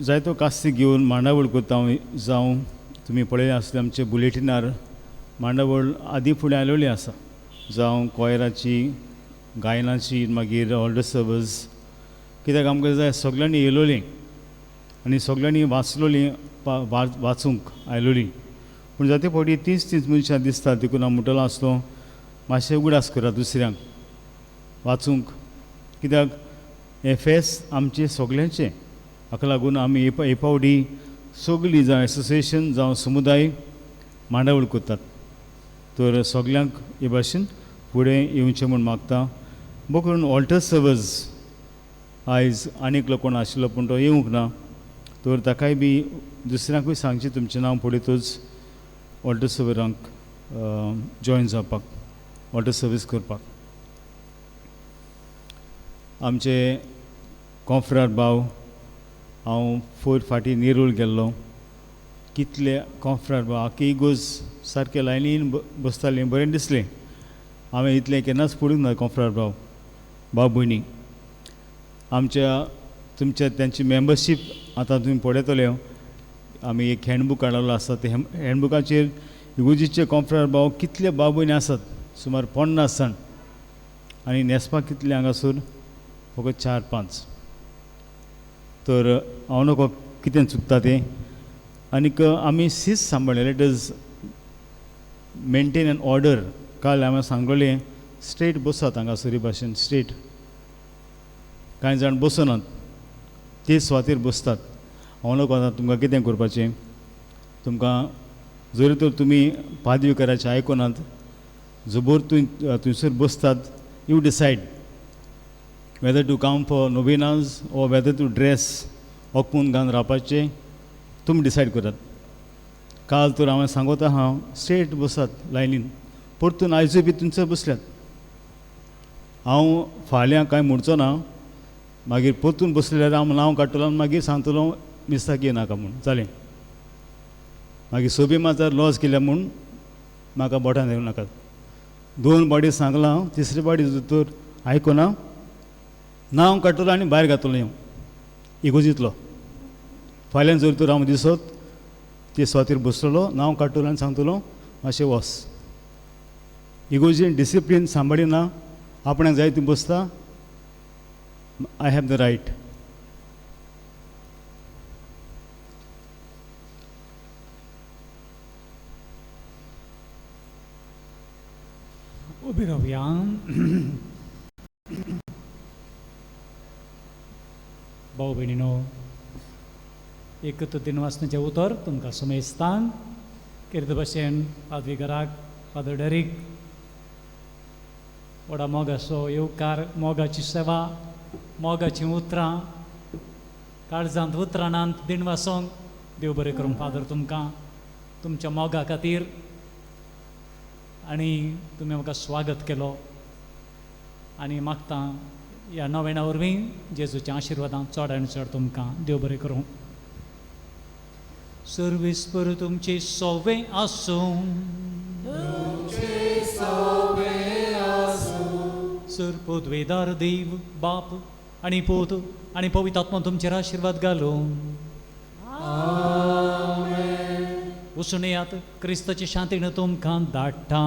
जायतो कास्ती घेवन मांडावळ करता. जावं तुमी पळयलें आसलें आमचे बुलेटिनार मांडावळ आदीं फुडें आयलोली आसा. जावं कॉयराची, गायनाची, मागीर ऑल्डर सर्वर्स. कित्याक आमकां जाय सगळ्यांनी येयलोलीं आनी सगळ्यांनी वाचलोलीं, वाचूंक आयलोलीं. पूण जाते फावटी तीच मनशां दिसता देखून हांव म्हणटलो आसलो मातशें उगडास करा दुसऱ्यांक वाचूंक. कित्याक हें फेस्त आमचें सगळ्यांचें. हाका लागून आमी हे फावटी सगळीं जावं एसोसिएशन जावं समुदाय मांडावळ करतात. तर सगळ्यांक हे भाशेन फुडें येवचें म्हूण मागता. बो करून ऑल्टर सर्वर्स आयज आनीक कोण आशिल्लो पूण तो येवंक ना. तर ताकाय बी दुसऱ्यांकूय सांगचें तुमचें नांव पळयतच ऑल्टर सर्वरांक जॉयन जावपाक, ऑल्टर सर्वीस करपाक. आमचे कॉन्फ्रार भाव, हांव 4 फाटीं नेरूल गेल्लो. कितले कॉन्फ्रार भाव आख्खी इगोज सारके लायनीन बसतालीं, बरें दिसलें. हांवें इतलें केन्नाच पळोवंक ना कॉन्फ्रार भाव भयणी. तुमच्या त्यांची मेंबरशीप आतां तुमी पळयतले. आमी एक हँडबूक काडलेलो आसा. ते हँडबुकाचेर इगोजीचे कॉन्फ्रार भाव कितले भाव भयणी आसात, सुमार 50 जाण. आनी न्हेसपाक कितले हांगासर फकत 4-5. तर हांव नकळो कितें चुकता तें. आनीक आमी शिस्त सांबाळ्ळें. Let us maintain an order. काल हांवें सांगलेलें स्ट्रेट बसात हांगासर हे भाशेन स्ट्रेट. कांय जाण बसनात, ते सुवातेर बसतात. हांव नकळो आतां तुमकां कितें करपाचें. तुमकां जरी तर तुमी पादविकाराचें आयकोनात, जबोर थंयसर बसतात, you decide whether to come for novenas or whether to dress ओकपून घालून रावपाचें तुमी डिसायड करात. काल तर हांवें सांगत आहा स्ट्रेट बसात लायनीन. परतून आयजूय बी थंयसर बसल्यात. हांव फाल्यां कांय म्हणचो ना. मागीर परतून बसले जाल्यार हांव नांव काडटलो आनी मागीर सांगतलो मिस्ताक येनाका म्हूण. जालें. मागीर सोबी माजार लॉस केल्या म्हूण म्हाका बोटान येवं नाकात. 2 पावटी सांगलां, तिसरे पावटी तर आयकना. नांव काडटलो आनी भायर घातलो हांव इगोजींतलो. फाल्यां जर तर हांव दिसत ते सुवातेर बसतलो, नांव काडटलो आनी सांगतलो मातशें वस. इगोजीन डिसिप्लीन सांबाळिना, आपणाक जाय थंय बसता. I have the right. उबी रावया. भाऊ भयणीनो, एकत्र दिनवासनाचें उतर तुमकां समेस्तान. कितें भाशेन पादविकाराक फादर डेरीक व्हडा मोगाचो येवकार, मोगाची सेवा, मोगाचीं उतरां, काळजांत उतराणांत दिनवासोंक देव बरें करूं फादर तुमकां तुमच्या मोगा खातीर. आनी तुमी म्हाका स्वागत केलो. आनी मागता ह्या नोवेना वरवीं जेजूच्या आशिर्वादान चड आनी चड तुमकां देव बरें करूं. सर्वेस्पर तुमचे सोवे आसूं. सर्पोद्वेदार देव बाप आनी पूत आनी पवित्र आत्मा तुमचेर आशिर्वाद घालूं. उसणेयात क्रिस्ताची शांतीन तुमकां धाडटा.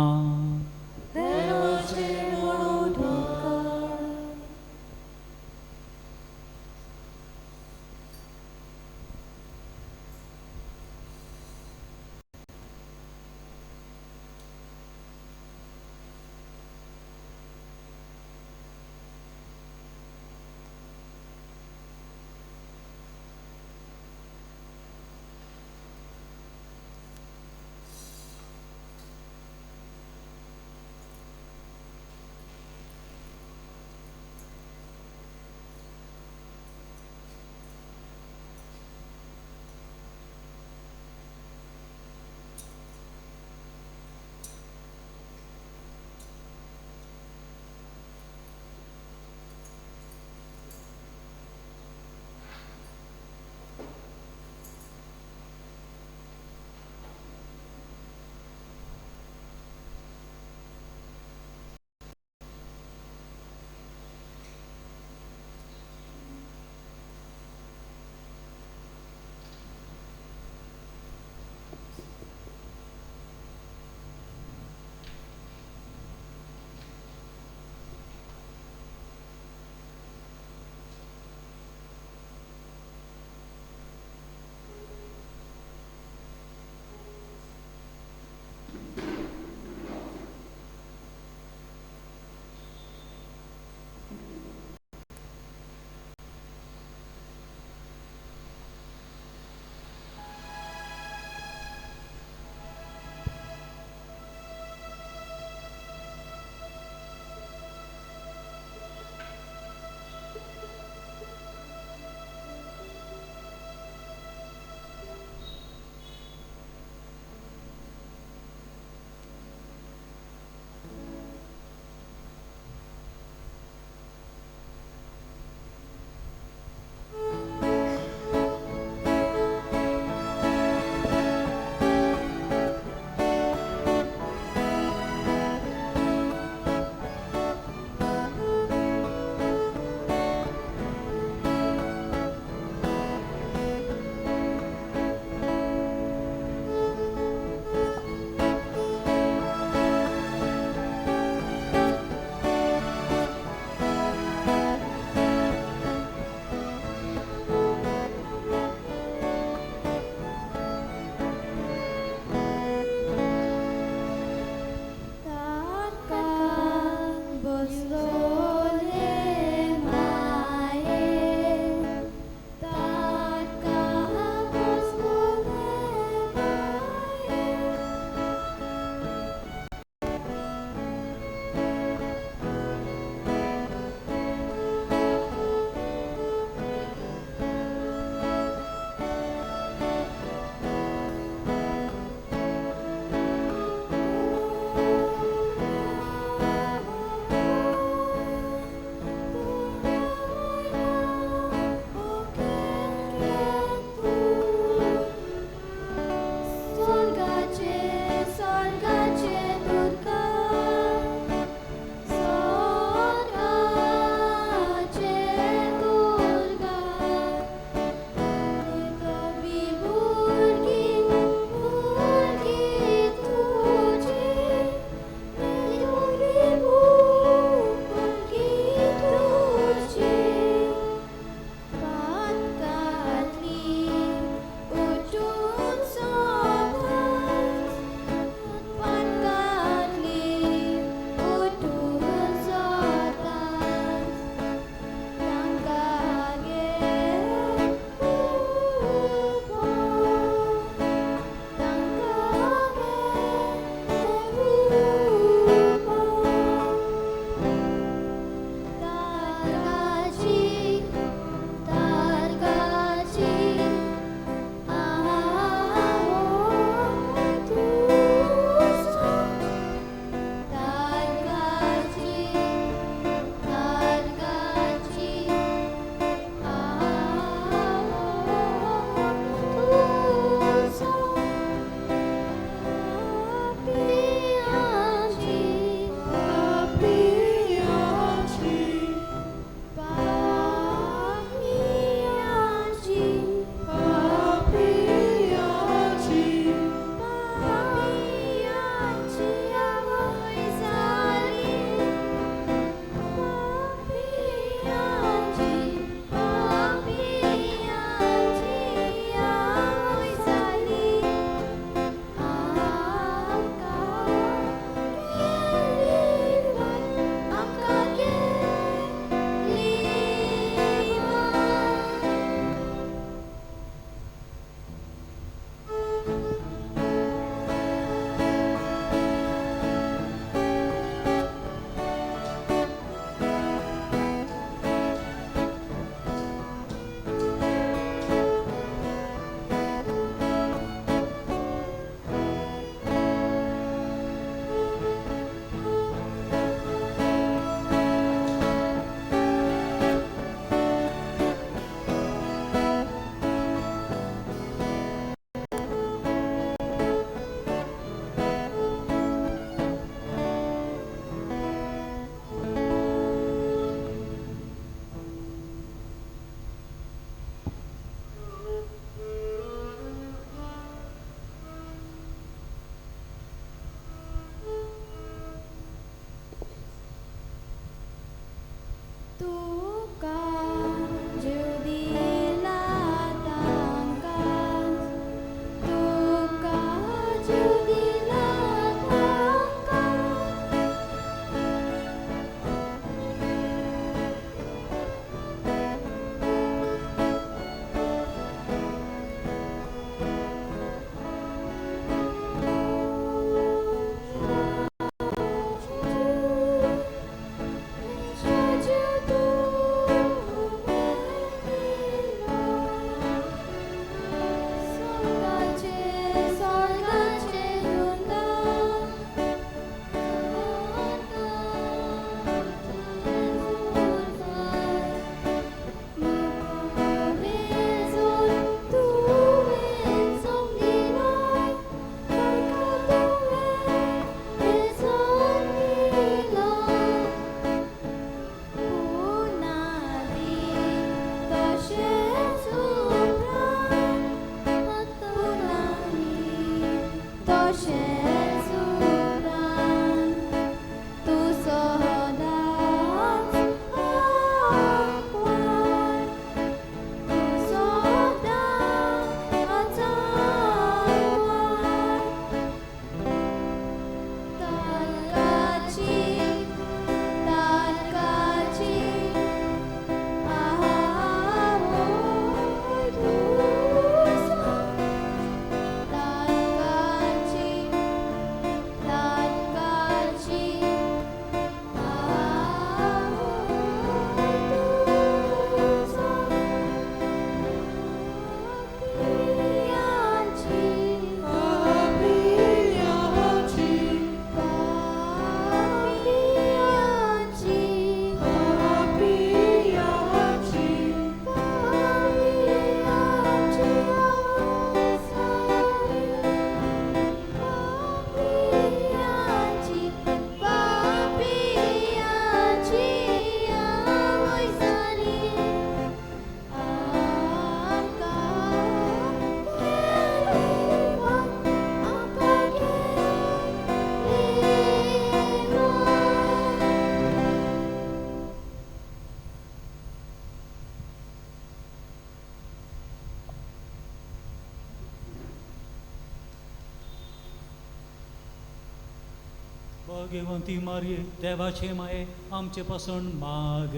भाग्यवंती मारिये देवाचे माये आमचे पासून माग.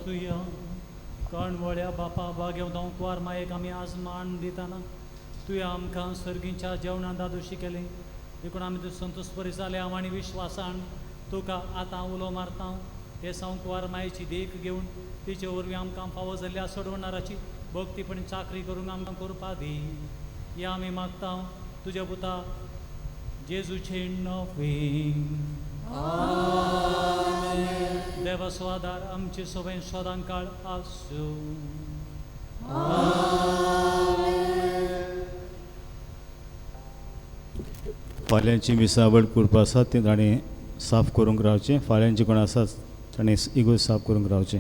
तुया काणवळ्या बापा भाग्यवंत कुवार मायेक आमी आज मान दिताना तुवें आमकां सर्गीच्या जेवणां दादोशी केलें देखून आमी तूं संतोश बरी जाले हांव आनी विश्वासान तुका आतां उलो मारता. हे कुवार मायेची देख घेवन तिचे वरवीं आमकां फावो जाल्ल्या सोडवणाराची भक्तीपणी चाकरी करूंक आमकां करपा दी. हे आमी मागता तुज्या पुता जेजूचे नवें. देवा स्वादार आमचे सगळे सदां काळ आसूं. फाल्यांची मिसावळ करपा आसा ती ताणें साफ करूंक रावचें. फाल्यांचे कोण आसा ताणें इगोज साफ करूंक रावचें.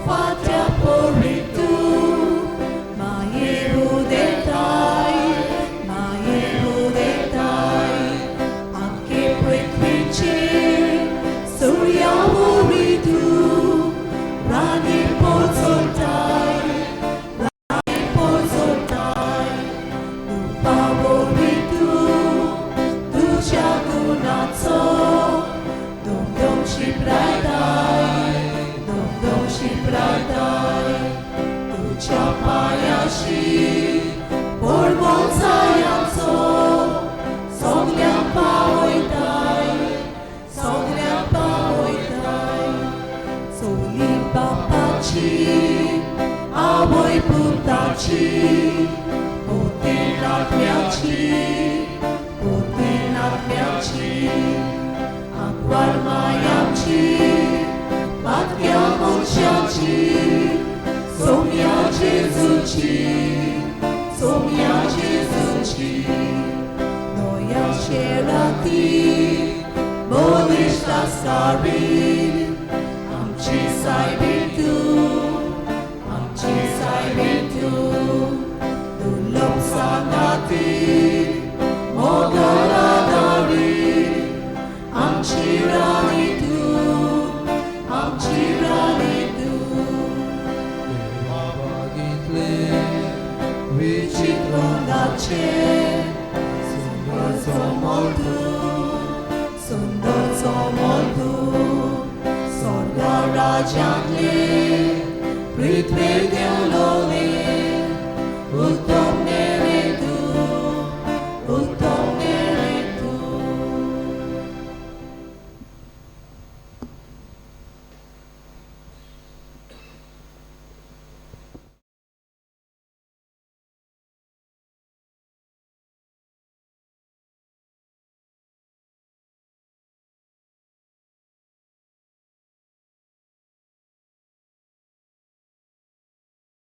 Fatia poritu, maieru detai, anche pritvici, surya muritu, rani pozoltai, lupa muritu, ducia gunazzo, dom ci bradai. Tucia pajashi, porbon zajaco, soglia pałojtaj, soli papaci, aboj putaci, puty nadmiaci, akwar majaci, Matkia Mociaci, Somia Jezuci, Noia Cerati, Bolish Laskari, Amci Saibitu, Dulop Sanati, Mogaladari, Amci Ranitu, Vicitrondace, sundor moltu, sorga rajanle, pritve deolole.